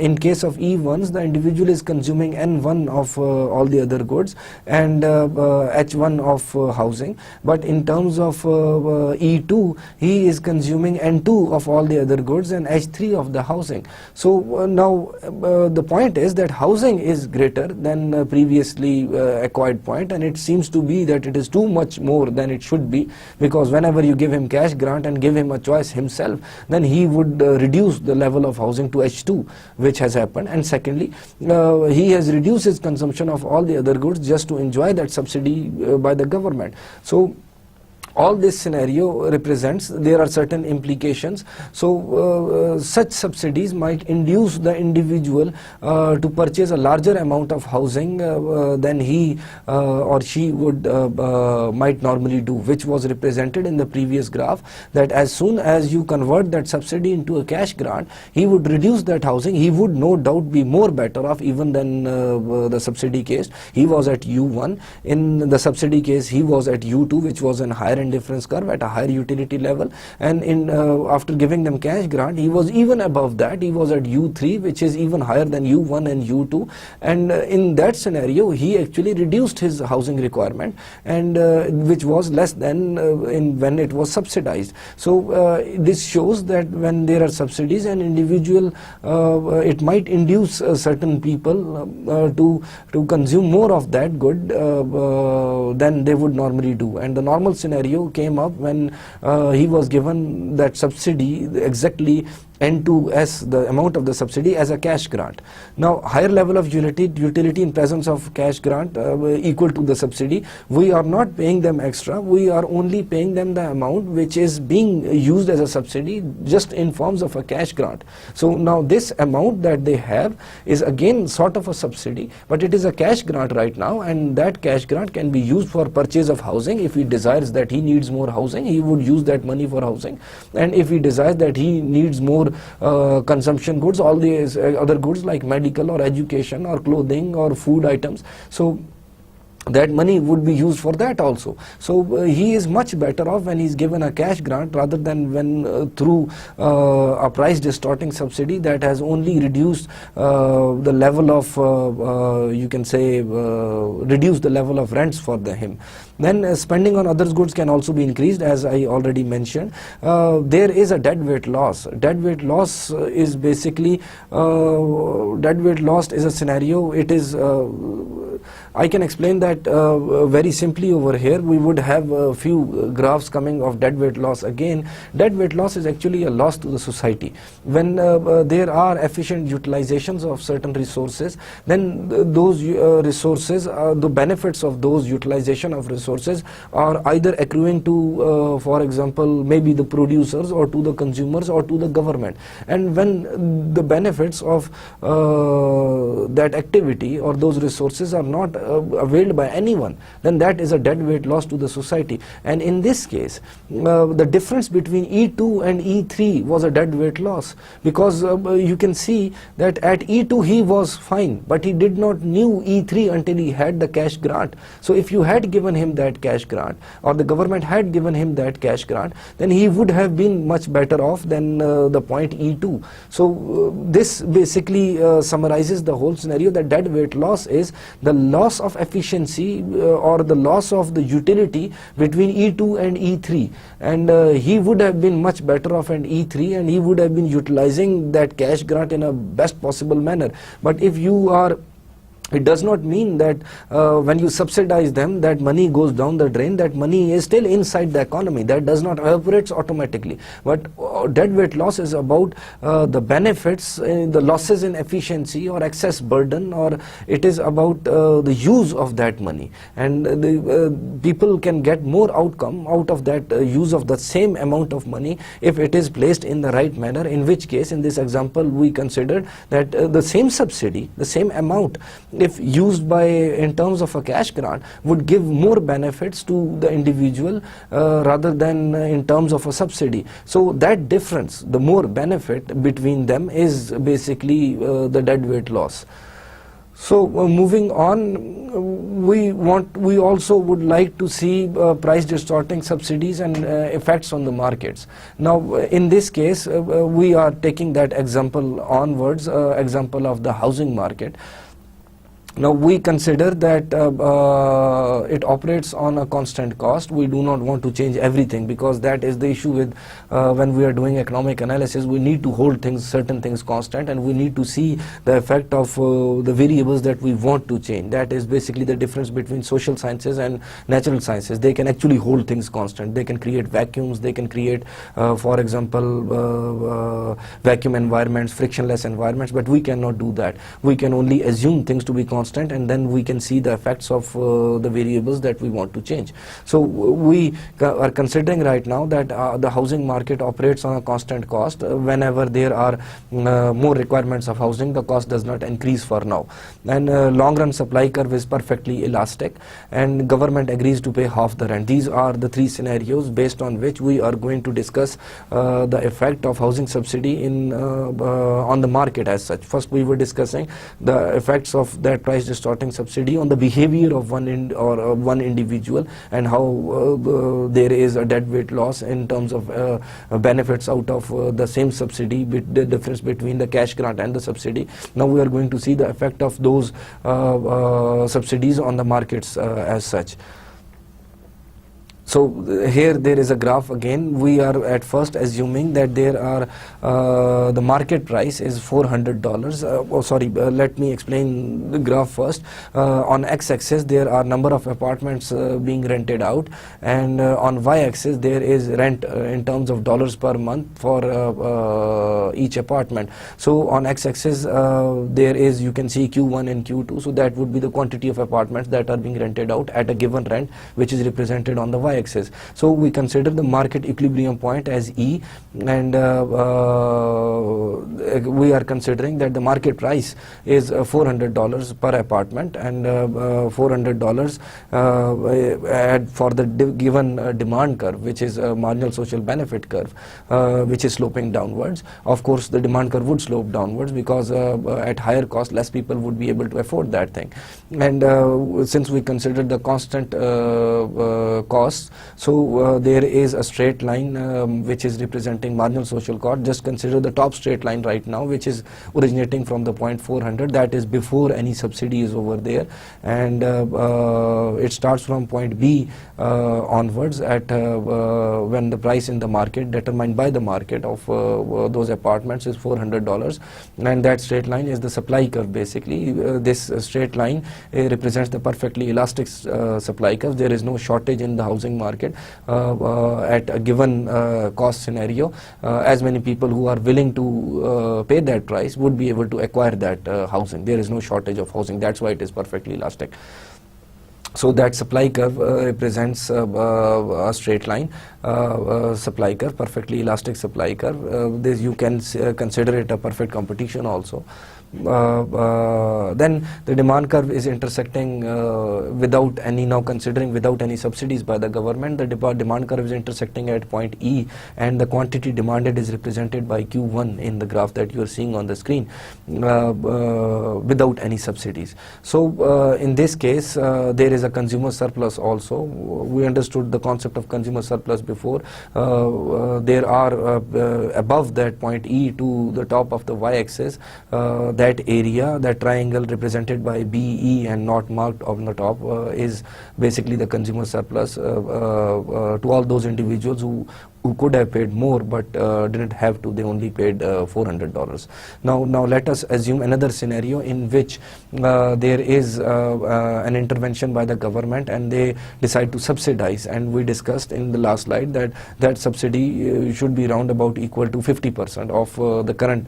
in case of E1s, the individual is consuming N1 of all the other goods and H1 of housing, but in terms of E2, he is consuming N2 of all the other goods and H3 of the housing. So now the point is that housing is greater than previously acquired point, and it seems to be that it is too much more than it should be, because whenever you give him cash grant and give him a choice himself, then he would reduce the level of housing to H2, which has happened. And secondly, he has reduced his consumption of all the other goods just to enjoy that subsidy by the government. So all this scenario represents there are certain implications. So such subsidies might induce the individual to purchase a larger amount of housing than he or she would might normally do, which was represented in the previous graph, that as soon as you convert that subsidy into a cash grant, he would reduce that housing. He would no doubt be more better off even than the subsidy case. He was at U1. In the subsidy case, he was at U2, which was an higher difference curve at a higher utility level, and in after giving them cash grant, he was even above that. He was at U3, which is even higher than U1 and U2, and in that scenario he actually reduced his housing requirement, and which was less than when it was subsidized. So this shows that when there are subsidies, an individual it might induce certain people to consume more of that good than they would normally do. And the normal scenario came up when he was given that subsidy exactly N2S, the amount of the subsidy, as a cash grant. Now higher level of utility in presence of cash grant equal to the subsidy, we are not paying them extra, we are only paying them the amount which is being used as a subsidy just in forms of a cash grant. So now this amount that they have is again sort of a subsidy, but it is a cash grant right now, and that cash grant can be used for purchase of housing. If he desires that he needs more housing, he would use that money for housing, and if he desires that he needs more consumption goods, all these other goods like medical or education or clothing or food items, so that money would be used for that also. So he is much better off when he is given a cash grant rather than when through a price distorting subsidy that has only reduced the level of you can say reduce the level of rents for him. Then spending on other goods can also be increased, as I already mentioned. There is a deadweight loss. Deadweight loss is basically deadweight loss is a scenario. It is I can explain that very simply over here. We would have a few graphs coming of deadweight loss. Again, deadweight loss is actually a loss to the society. When there are efficient utilizations of certain resources, then those resources, the benefits of those utilization of resources are either accruing to, for example, maybe the producers or to the consumers or to the government. And when the benefits of that activity or those resources are not availed by anyone, then that is a deadweight loss to the society. And in this case, the difference between E2 and E3 was a deadweight loss, because you can see that at E2 he was fine, but he did not knew E3 until he had the cash grant. So if you had given him that cash grant, or the government had given him that cash grant, then he would have been much better off than the point E2. So this basically summarizes the whole scenario, that deadweight loss is the loss of efficiency or the loss of the utility between E2 and E3, and he would have been much better off at E3, and he would have been utilizing that cash grant in a best possible manner. But if you are, it does not mean that when you subsidize them, that money goes down the drain. That money is still inside the economy. That does not evaporate automatically. But deadweight loss is about the benefits, the losses in efficiency or excess burden, or it is about the use of that money. And the people can get more outcome out of that use of the same amount of money if it is placed in the right manner, in which case, in this example, we considered that the same subsidy, the same amount if used in terms of a cash grant, would give more benefits to the individual rather than in terms of a subsidy. So that difference, the more benefit between them, is basically the deadweight loss. So moving on, we also would like to see price distorting subsidies and effects on the markets. Now in this case, we are taking that example onwards, example of the housing market. Now we consider that it operates on a constant cost. We do not want to change everything, because that is the issue with when we are doing economic analysis. We need to hold certain things constant, and we need to see the effect of the variables that we want to change. That is basically the difference between social sciences and natural sciences. They can actually hold things constant. They can create vacuums. They can create, for example, vacuum environments, frictionless environments, but we cannot do that. We can only assume things to be constant, and then we can see the effects of the variables that we want to change. So we are considering right now that the housing market operates on a constant cost. Whenever there are more requirements of housing, the cost does not increase for now. And long run supply curve is perfectly elastic, and government agrees to pay half the rent. These are the three scenarios based on which we are going to discuss the effect of housing subsidy on the market as such. First, we were discussing the effects of that price distorting subsidy on the behavior of one individual, and how there is a deadweight loss in terms of benefits out of the same subsidy, the difference between the cash grant and the subsidy. Now we are going to see the effect of those subsidies on the markets as such. So here there is a graph again. We are at first assuming that there are the market price is $400. Let me explain the graph first. On x-axis there are number of apartments being rented out, and on y-axis there is rent in terms of dollars per month for each apartment. So on x-axis there is, you can see Q1 and Q2, so that would be the quantity of apartments that are being rented out at a given rent, which is represented on the y-axis. So we consider the market equilibrium point as E, and we are considering that the market price is $400 per apartment, and $400 for the given demand curve, which is a marginal social benefit curve, which is sloping downwards. Of course the demand curve would slope downwards, because at higher cost less people would be able to afford that thing. And since we consider the constant costs, so there is a straight line which is representing marginal social cost. Just consider the top straight line right now, which is originating from the point 400, that is before any subsidy is over there, and it starts from point B onwards at when the price in the market determined by the market of those apartments is $400, and that straight line is the supply curve basically. This straight line represents the perfectly elastic supply curve. There is no shortage in the housing market at a given cost scenario. As many people who are willing to pay that price would be able to acquire that housing. There is no shortage of housing. That's why it is perfectly elastic. So that supply curve represents a straight line supply curve, perfectly elastic supply curve. This you can consider it a perfect competition also. Then the demand curve is intersecting without any subsidies by the government. The demand curve is intersecting at point E, and the quantity demanded is represented by Q1 in the graph that you are seeing on the screen, without any subsidies. So in this case there is a consumer surplus also. We understood the concept of consumer surplus before. There are above that point E to the top of the y-axis, that area, that triangle represented by BE and not marked on the top, is basically the consumer surplus to all those individuals who could have paid more but didn't have to. They only paid $400. Now let us assume another scenario in which there is an intervention by the government and they decide to subsidize, and we discussed in the last slide that subsidy should be round about equal to 50% of the current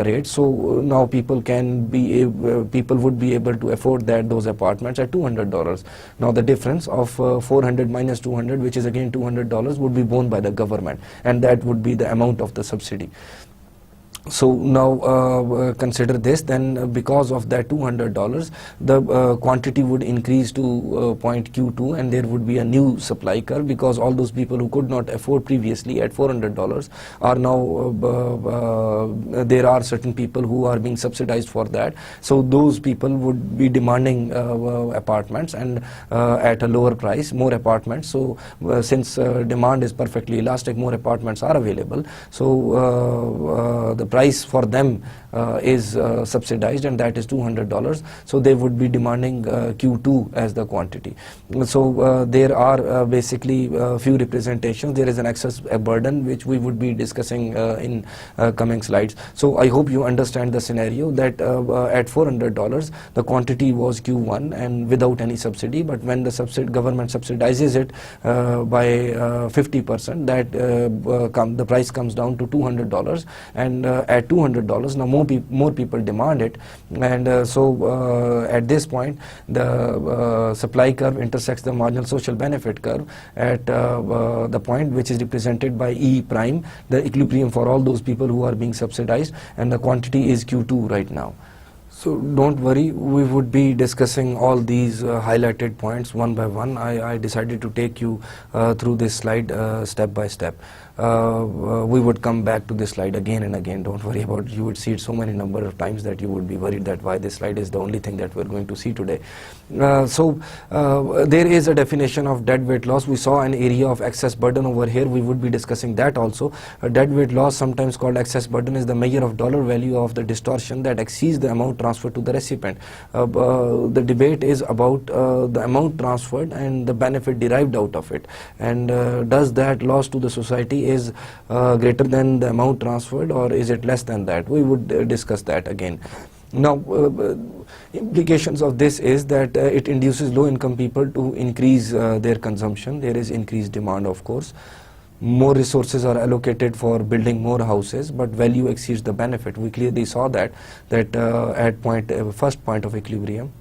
rate. So now people would be able to afford those apartments at $200. Now the difference of 400 minus 200, which is again $200, would be borne by the government, and that would be the amount of the subsidy. So now consider this, then because of that $200, the quantity would increase to point Q2, and there would be a new supply curve, because all those people who could not afford previously at $400 are now, there are certain people who are being subsidized for that. So those people would be demanding apartments, and at a lower price, more apartments. So since demand is perfectly elastic, more apartments are available. So the price for them is subsidized, and that is $200. So they would be demanding Q2 as the quantity. So there are basically few representations. There is an excess burden which we would be discussing in coming slides. So I hope you understand the scenario that at $400 the quantity was Q1 and without any subsidy, but when the government subsidizes it by 50%, that the price comes down to $200, and at $200 now more people demand it, and so at this point the supply curve intersects the marginal social benefit curve at the point which is represented by E prime, the equilibrium for all those people who are being subsidized, and the quantity is Q2 right now. So don't worry, we would be discussing all these highlighted points one by one. I decided to take you through this slide step by step. We would come back to this slide again and again. Don't worry about it. You would see it so many number of times that you would be worried that why this slide is the only thing that we're going to see today. So there is a definition of dead weight loss. We saw an area of excess burden over here. We would be discussing that also. Dead weight loss, sometimes called excess burden, is the measure of dollar value of the distortion that exceeds the amount transferred to the recipient. The debate is about the amount transferred and the benefit derived out of it, and does that loss to the society is greater than the amount transferred, or is it less than that? We would discuss that again. Now, implications of this is that it induces low-income people to increase their consumption. There is increased demand, of course. More resources are allocated for building more houses, but value exceeds the benefit. We clearly saw that at first point of equilibrium.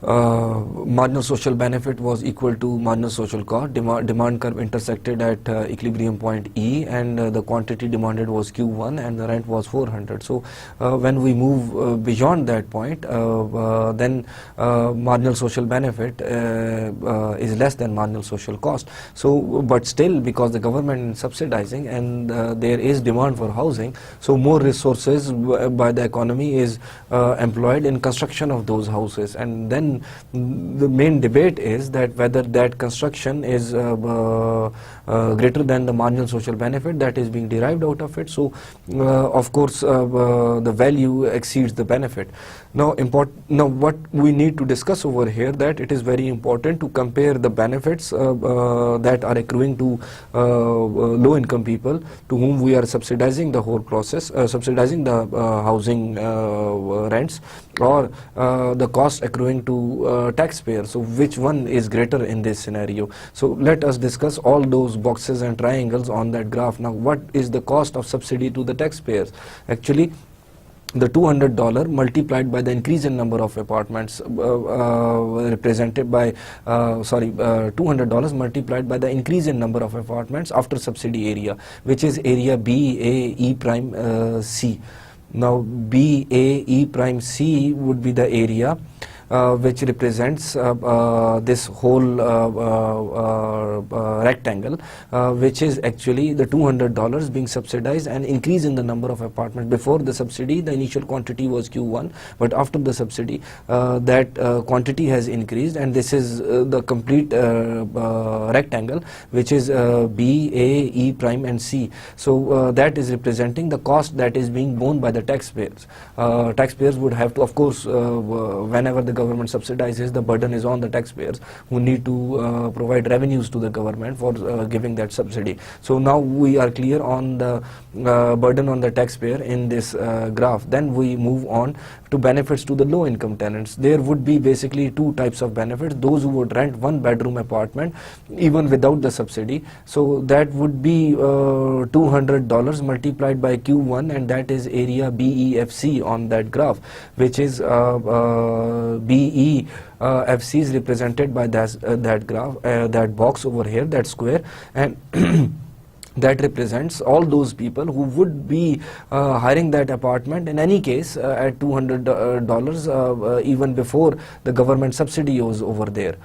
Marginal social benefit was equal to marginal social cost. Demand curve intersected at equilibrium point E, and the quantity demanded was Q1 and the rent was 400. So when we move beyond that point, then marginal social benefit is less than marginal social cost. So but still, because the government is subsidizing and there is demand for housing, so more resources by the economy is employed in construction of those houses, and then the main debate is that whether that construction is greater than the marginal social benefit that is being derived out of it. So of course the value exceeds the benefit. Now what we need to discuss over here, that it is very important to compare the benefits that are accruing to low income people to whom we are subsidizing the whole process, subsidizing the housing rents, or the cost accruing to taxpayers. So which one is greater in this scenario? So let us discuss all those boxes and triangles on that graph. Now, what is the cost of subsidy to the taxpayers? Actually, the $200 multiplied by the increase in number of apartments represented by $200 multiplied by the increase in number of apartments after subsidy area, which is area B, A, E prime, C. Now B, A, E prime, C would be the area which represents this whole rectangle, which is actually the $200 being subsidized and increase in the number of apartments. Before the subsidy, the initial quantity was Q1, but after the subsidy, that quantity has increased, and this is the complete rectangle, which is B, A, E prime and C. So that is representing the cost that is being borne by the taxpayers. Taxpayers would have to, of course, whenever the government subsidizes, the burden is on the taxpayers, who need to provide revenues to the government for giving that subsidy. So now we are clear on the burden on the taxpayer in this graph. Then we move on to benefits to the low income tenants. There would be basically two types of benefits: those who would rent one bedroom apartment even without the subsidy. So that would be $200 multiplied by Q1, and that is area BEFC on that graph, which is BEFC is represented by that graph, that box over here, that square, and that represents all those people who would be hiring that apartment in any case at $200 even before the government subsidy was over there.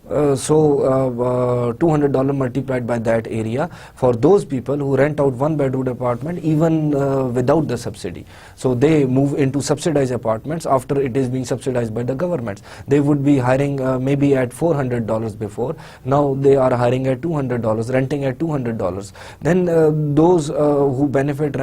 $200 multiplied by that area for those people who rent out one bedroom apartment even without the subsidy. So they move into subsidized apartments after it is being subsidized by the governments. They would be hiring maybe at $400 before. Now they are hiring at $200, renting at $200. Then those who benefit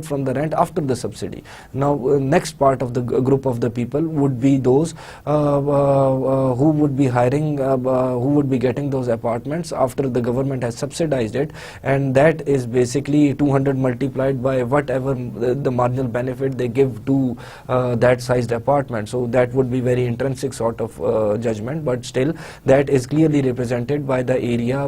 from the rent after the subsidy. Now next part of the group of the people would be those who would be hiring, who would be getting those apartments after the government has subsidized it, and that is basically 200 multiplied by whatever the marginal benefit they give to that sized apartment. So that would be very intrinsic sort of judgment, but still that is clearly represented by the area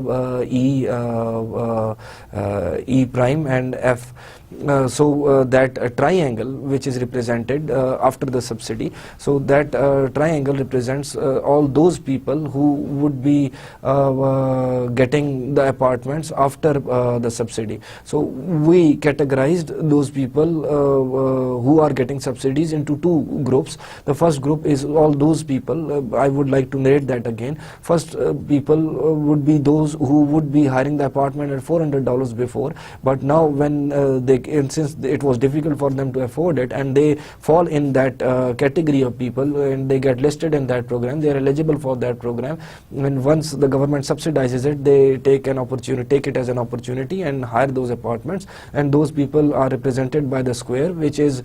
E prime and F. That triangle which is represented after the subsidy, so that triangle represents all those people who would be getting the apartments after the subsidy. So we categorized those people who are getting subsidies into two groups. The first group is all those people, I would like to narrate that again. First people would be those who would be hiring the apartment at $400 before, but now when since it was difficult for them to afford it and they fall in that category of people and they get listed in that program, they are eligible for that program, and once the government subsidizes it, they take it as an opportunity and hire those apartments, and those people are represented by the square which is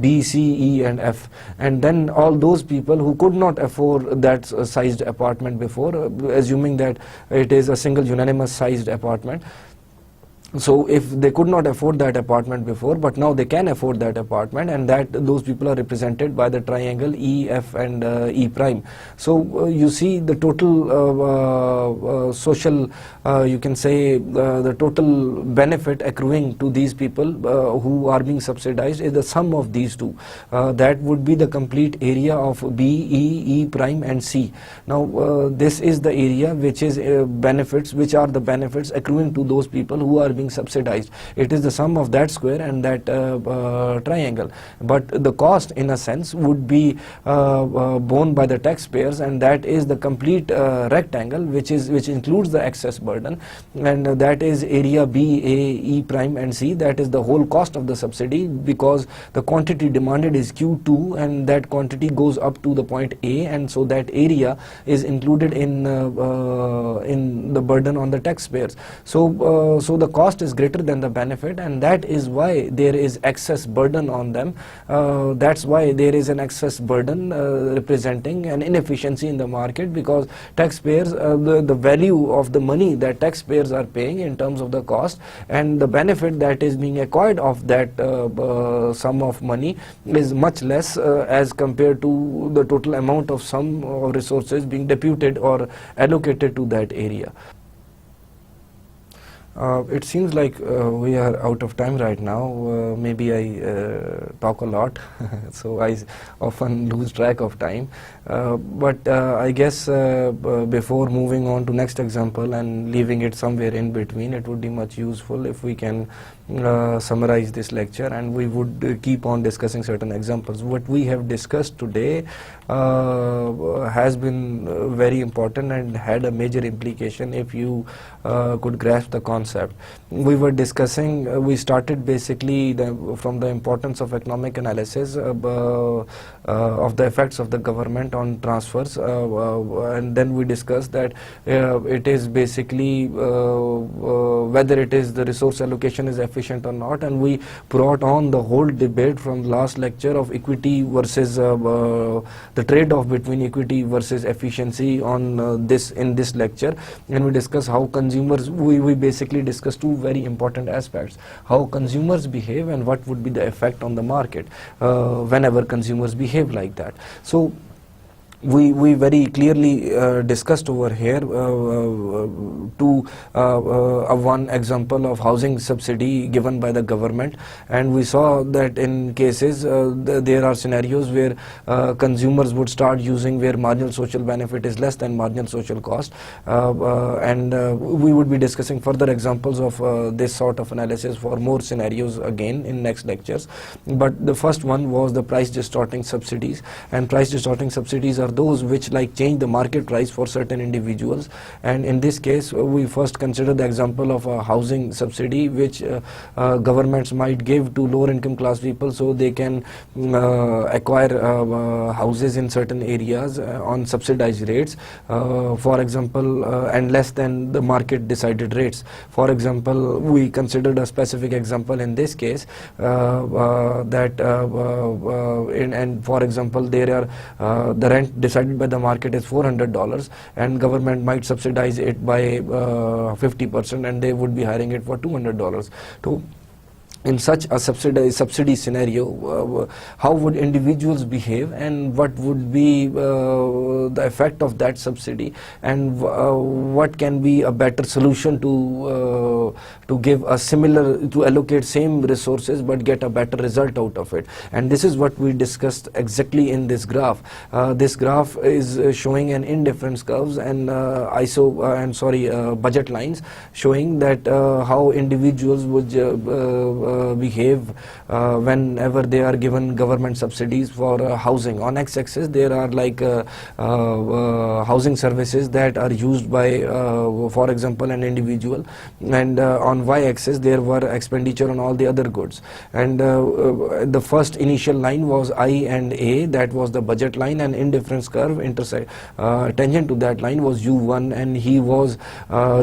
B, C, E and F. And then all those people who could not afford that sized apartment before, assuming that it is a single unanimous sized apartment. So if they could not afford that apartment before, but now they can afford that apartment, and that those people are represented by the triangle E, F and E prime. So you see the total social, you can say the total benefit accruing to these people who are being subsidized is the sum of these two. That would be the complete area of B, E, E prime and C. Now this is the area which is benefits, which are the benefits accruing to those people who are being subsidized. It is the sum of that square and that triangle, but the cost in a sense would be borne by the taxpayers, and that is the complete rectangle which includes the excess burden, and that is area B, A, E prime and C. That is the whole cost of the subsidy, because the quantity demanded is Q2 and that quantity goes up to the point A, and so that area is included in the burden on the taxpayers. So the cost is greater than the benefit, and that is why there is excess burden on them. That's why there is an excess burden representing an inefficiency in the market, because taxpayers, the value of the money that taxpayers are paying in terms of the cost and the benefit that is being acquired of that sum of money is much less as compared to the total amount of sum of resources being deputed or allocated to that area. It seems like we are out of time right now. Maybe I talk a lot, so I often lose track of time. But I guess before moving on to next example and leaving it somewhere in between, it would be much useful if we can summarize this lecture, and we would keep on discussing certain examples. What we have discussed today has been very important and had a major implication if you could grasp the concept. We were discussing, we started basically from the importance of economic analysis of the effects of the government on transfers, and then we discussed that it is basically whether it is the resource allocation is efficient or not, and we brought on the whole debate from last lecture of equity versus the trade-off between equity versus efficiency on in this lecture, and we discussed how consumers, we basically discussed two very important aspects: how consumers behave and what would be the effect on the market whenever consumers behave like that. So we very clearly discussed over here one example of housing subsidy given by the government, and we saw that in cases there are scenarios where consumers would start using where marginal social benefit is less than marginal social cost, and we would be discussing further examples of this sort of analysis for more scenarios again in next lectures. But the first one was the price distorting subsidies, and price distorting subsidies are those which like change the market price for certain individuals. And in this case we first consider the example of a housing subsidy which governments might give to lower income class people so they can acquire houses in certain areas on subsidized rates, for example, and less than the market decided rates. For example, we considered a specific example in this case and for example there are the rent decided by the market is $400, and government might subsidize it by 50%, and they would be hiring it for $200. In such a subsidy scenario, how would individuals behave, and what would be the effect of that subsidy, and what can be a better solution to give a similar, to allocate same resources but get a better result out of it. And this is what we discussed exactly in this graph. This graph is showing an indifference curves and budget lines showing that how individuals would behave whenever they are given government subsidies for housing. On x-axis there are like housing services that are used by for example an individual, and on y-axis there were expenditure on all the other goods. And the first initial line was I and A, that was the budget line, and indifference curve tangent to that line was U1, and he was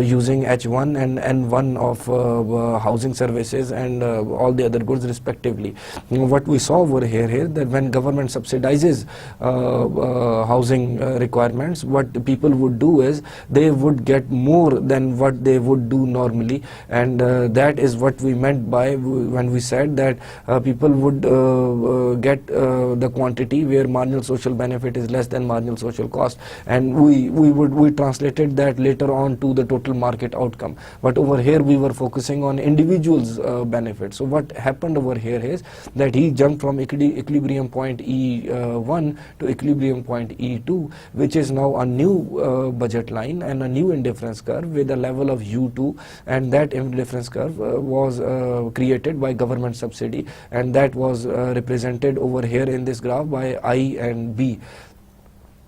using H1 and N1 of housing services and all the other goods respectively. What we saw over here that when government subsidizes housing requirements, what people would do is they would get more than what they would do normally, and that is what we meant by when we said that people would get the quantity where marginal social benefit is less than marginal social cost, and we translated that later on to the total market outcome. But over here we were focusing on individuals' benefit. So what happened over here is that he jumped from equilibrium point E1 to equilibrium point E2, which is now a new budget line and a new indifference curve with a level of U2, and that indifference curve was created by government subsidy, and that was represented over here in this graph by I and B.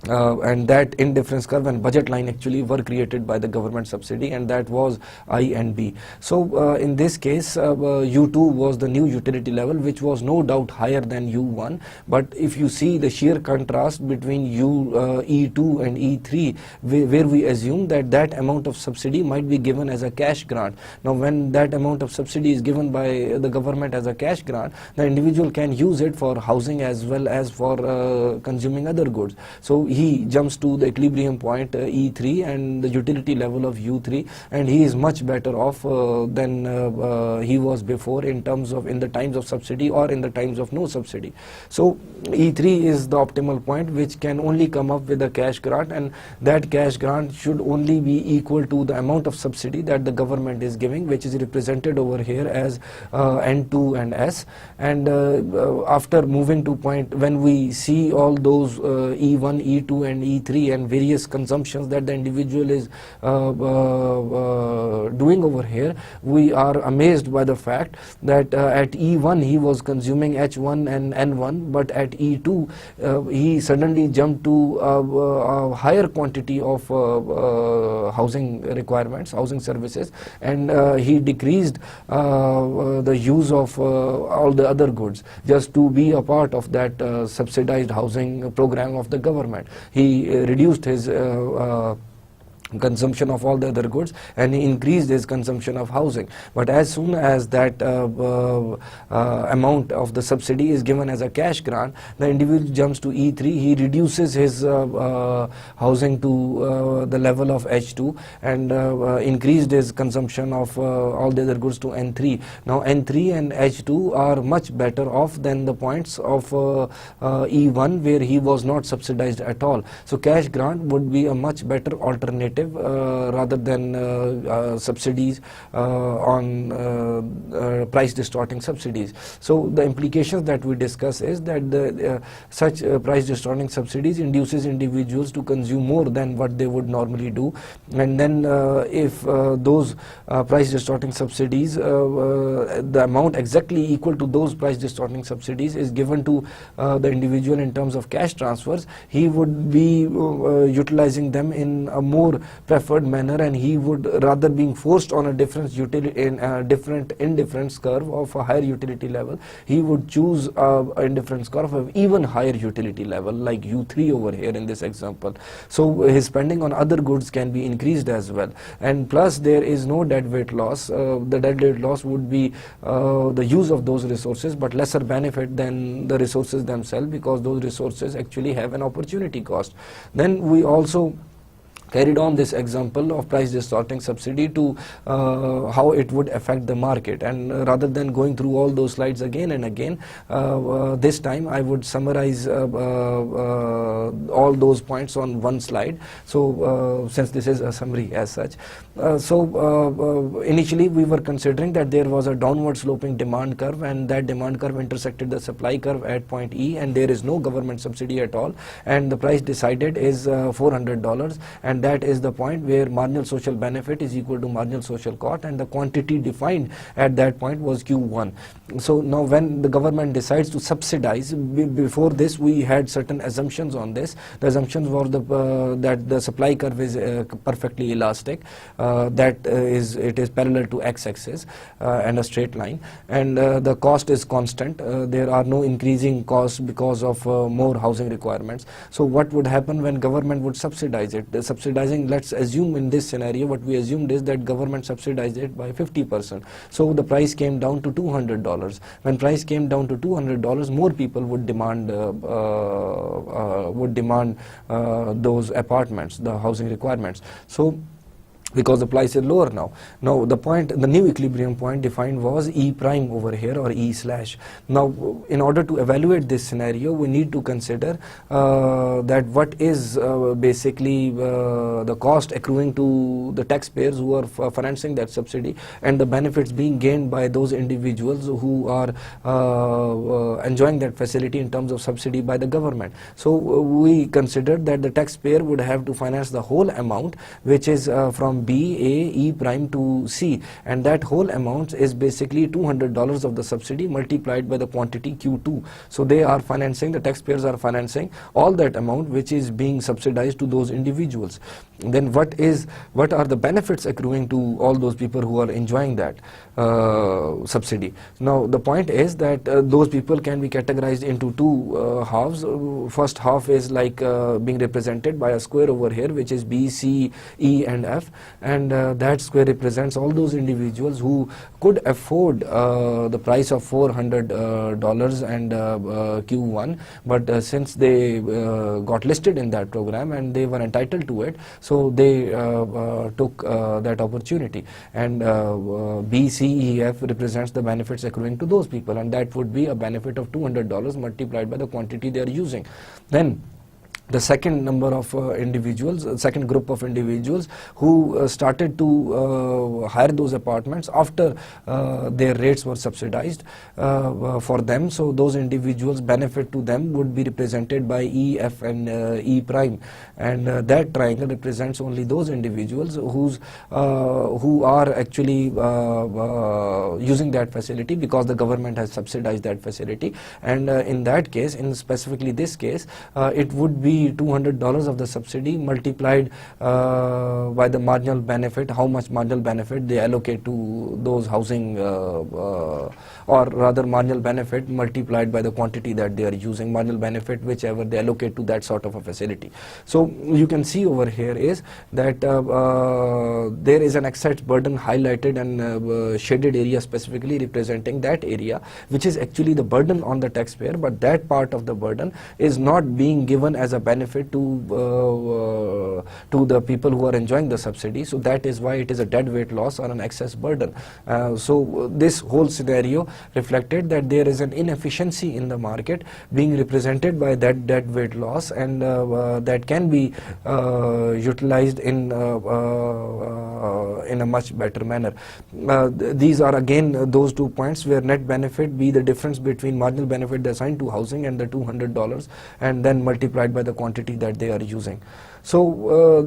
And that indifference curve and budget line actually were created by the government subsidy, and that was I and B. So in this case U2 was the new utility level, which was no doubt higher than U1, but if you see the sheer contrast between E2 and E3, where we assume that that amount of subsidy might be given as a cash grant. Now when that amount of subsidy is given by the government as a cash grant, the individual can use it for housing as well as for consuming other goods. So he jumps to the equilibrium point E3 and the utility level of U3, and he is much better off than he was before in terms of in the times of subsidy or in the times of no subsidy. So E3 is the optimal point which can only come up with a cash grant, and that cash grant should only be equal to the amount of subsidy that the government is giving, which is represented over here as N2 and S. And after moving to point, when we see all those E1, E2 and E3 and various consumptions that the individual is doing over here, we are amazed by the fact that at E1 he was consuming H1 and N1, but at E2 he suddenly jumped to a higher quantity of housing requirements, housing services, and he decreased the use of all the other goods just to be a part of that subsidized housing program of the government. He reduced his consumption of all the other goods, and he increased his consumption of housing. But as soon as that amount of the subsidy is given as a cash grant, the individual jumps to E3, he reduces his housing to the level of H2, and increased his consumption of all the other goods to N3. Now N3 and H2 are much better off than the points of E1, where he was not subsidized at all. So cash grant would be a much better alternative rather than subsidies on price distorting subsidies. So the implications that we discuss is that such price distorting subsidies induces individuals to consume more than what they would normally do, and then if those price distorting subsidies, the amount exactly equal to those price distorting subsidies is given to the individual in terms of cash transfers, he would be utilizing them in a more preferred manner, and he would, rather being forced on a different indifference curve of a higher utility level, he would choose indifference curve of even higher utility level, like U3 over here in this example. So his spending on other goods can be increased as well, and plus there is no deadweight loss. The deadweight loss would be the use of those resources, but lesser benefit than the resources themselves, because those resources actually have an opportunity cost. Then we also carried on this example of price distorting subsidy to how it would affect the market, and rather than going through all those slides again and again, this time I would summarize all those points on one slide. So since this is a summary as such, initially we were considering that there was a downward sloping demand curve, and that demand curve intersected the supply curve at point E, and there is no government subsidy at all, and the price decided is $400, and that is the point where marginal social benefit is equal to marginal social cost, and the quantity defined at that point was Q1. So now when the government decides to subsidize, before this we had certain assumptions on this. The assumptions were that the supply curve is perfectly elastic, that it is parallel to x-axis and a straight line, and the cost is constant. There are no increasing costs because of more housing requirements. So what would happen when government would subsidize it? The subsidizing, let's assume in this scenario, what we assumed is that government subsidized it by 50%. So the price came down to $200. When price came down to $200, more people would demand those apartments, the housing requirements. So because the price is lower now. Now the new equilibrium point defined was E prime over here, or E slash. Now in order to evaluate this scenario, we need to consider that what is basically the cost accruing to the taxpayers who are financing that subsidy, and the benefits being gained by those individuals who are enjoying that facility in terms of subsidy by the government. So we considered that the taxpayer would have to finance the whole amount, which is from B, A, E prime to C, and that whole amount is basically $200 of the subsidy multiplied by the quantity Q2. So they are financing, the taxpayers are financing all that amount which is being subsidized to those individuals. Then what are the benefits accruing to all those people who are enjoying that subsidy? Now the point is that those people can be categorized into two halves. First half is like being represented by a square over here, which is B, C, E and F, and that square represents all those individuals who could afford the price of $400 and Q1, but since they got listed in that program and they were entitled to it, so they took that opportunity, and B, C, E, F represents the benefits accruing to those people, and that would be a benefit of $200 multiplied by the quantity they are using. Then the second number of second group of individuals who started to hire those apartments after their rates were subsidized for them. So those individuals' benefit to them would be represented by E, F and E prime, and that triangle represents only those individuals who are actually using that facility because the government has subsidized that facility, and in that case, in specifically this case, it would be be $200 of the subsidy multiplied by the marginal benefit, how much marginal benefit they allocate to those housing, or rather marginal benefit multiplied by the quantity that they are using, marginal benefit whichever they allocate to that sort of a facility. So you can see over here is that there is an excess burden highlighted and shaded area specifically representing that area which is actually the burden on the taxpayer, but that part of the burden is not being given as a benefit to the people who are enjoying the subsidy. So that is why it is a dead weight loss or an excess burden. So this whole scenario reflected that there is an inefficiency in the market being represented by that dead weight loss, and that can be utilized in a much better manner. These are again those 2 points where net benefit be the difference between marginal benefit assigned to housing and the $200, and then multiplied by the quantity that they are using. So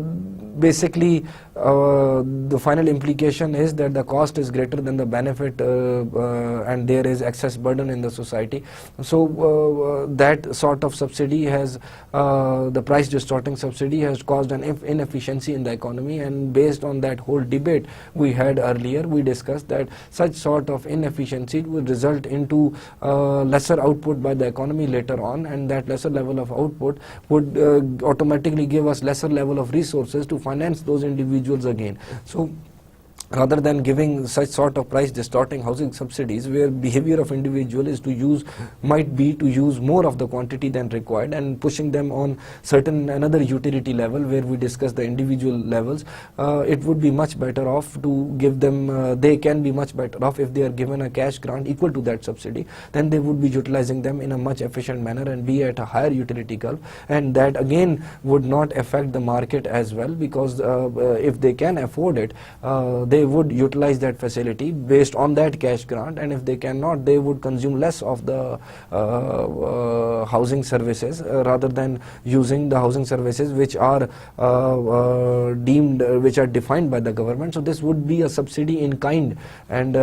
basically the final implication is that the cost is greater than the benefit, and there is excess burden in the society. So that sort of subsidy has, the price distorting subsidy has caused an inefficiency in the economy, and based on that whole debate we had earlier, we discussed that such sort of inefficiency would result into lesser output by the economy later on, and that lesser level of output would automatically give us lesser level of resources to finance those individuals again. So rather than giving such sort of price distorting housing subsidies where behavior of individual is to use, might be to use more of the quantity than required, and pushing them on certain another utility level where we discuss the individual levels, it would be much better off to give them, they can be much better off if they are given a cash grant equal to that subsidy. Then they would be utilizing them in a much efficient manner and be at a higher utility curve, and that again would not affect the market as well, because if they can afford it, they would utilize that facility based on that cash grant, and if they cannot, they would consume less of the housing services rather than using the housing services which are deemed, which are defined by the government. So this would be a subsidy in kind, and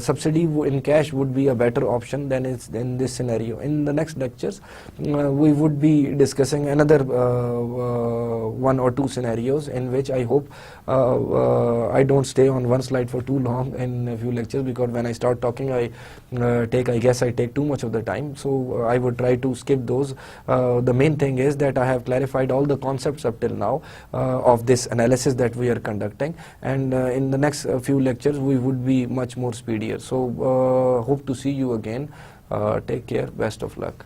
subsidy in cash would be a better option than it's in this scenario. In the next lectures we would be discussing another 1 or 2 scenarios in which I hope I don't stay on one slide for too long in a few lectures, because when I start talking I guess I take too much of the time. So I would try to skip those. The main thing is that I have clarified all the concepts up till now of this analysis that we are conducting, and in the next few lectures we would be much more speedier. So hope to see you again. Take care, best of luck.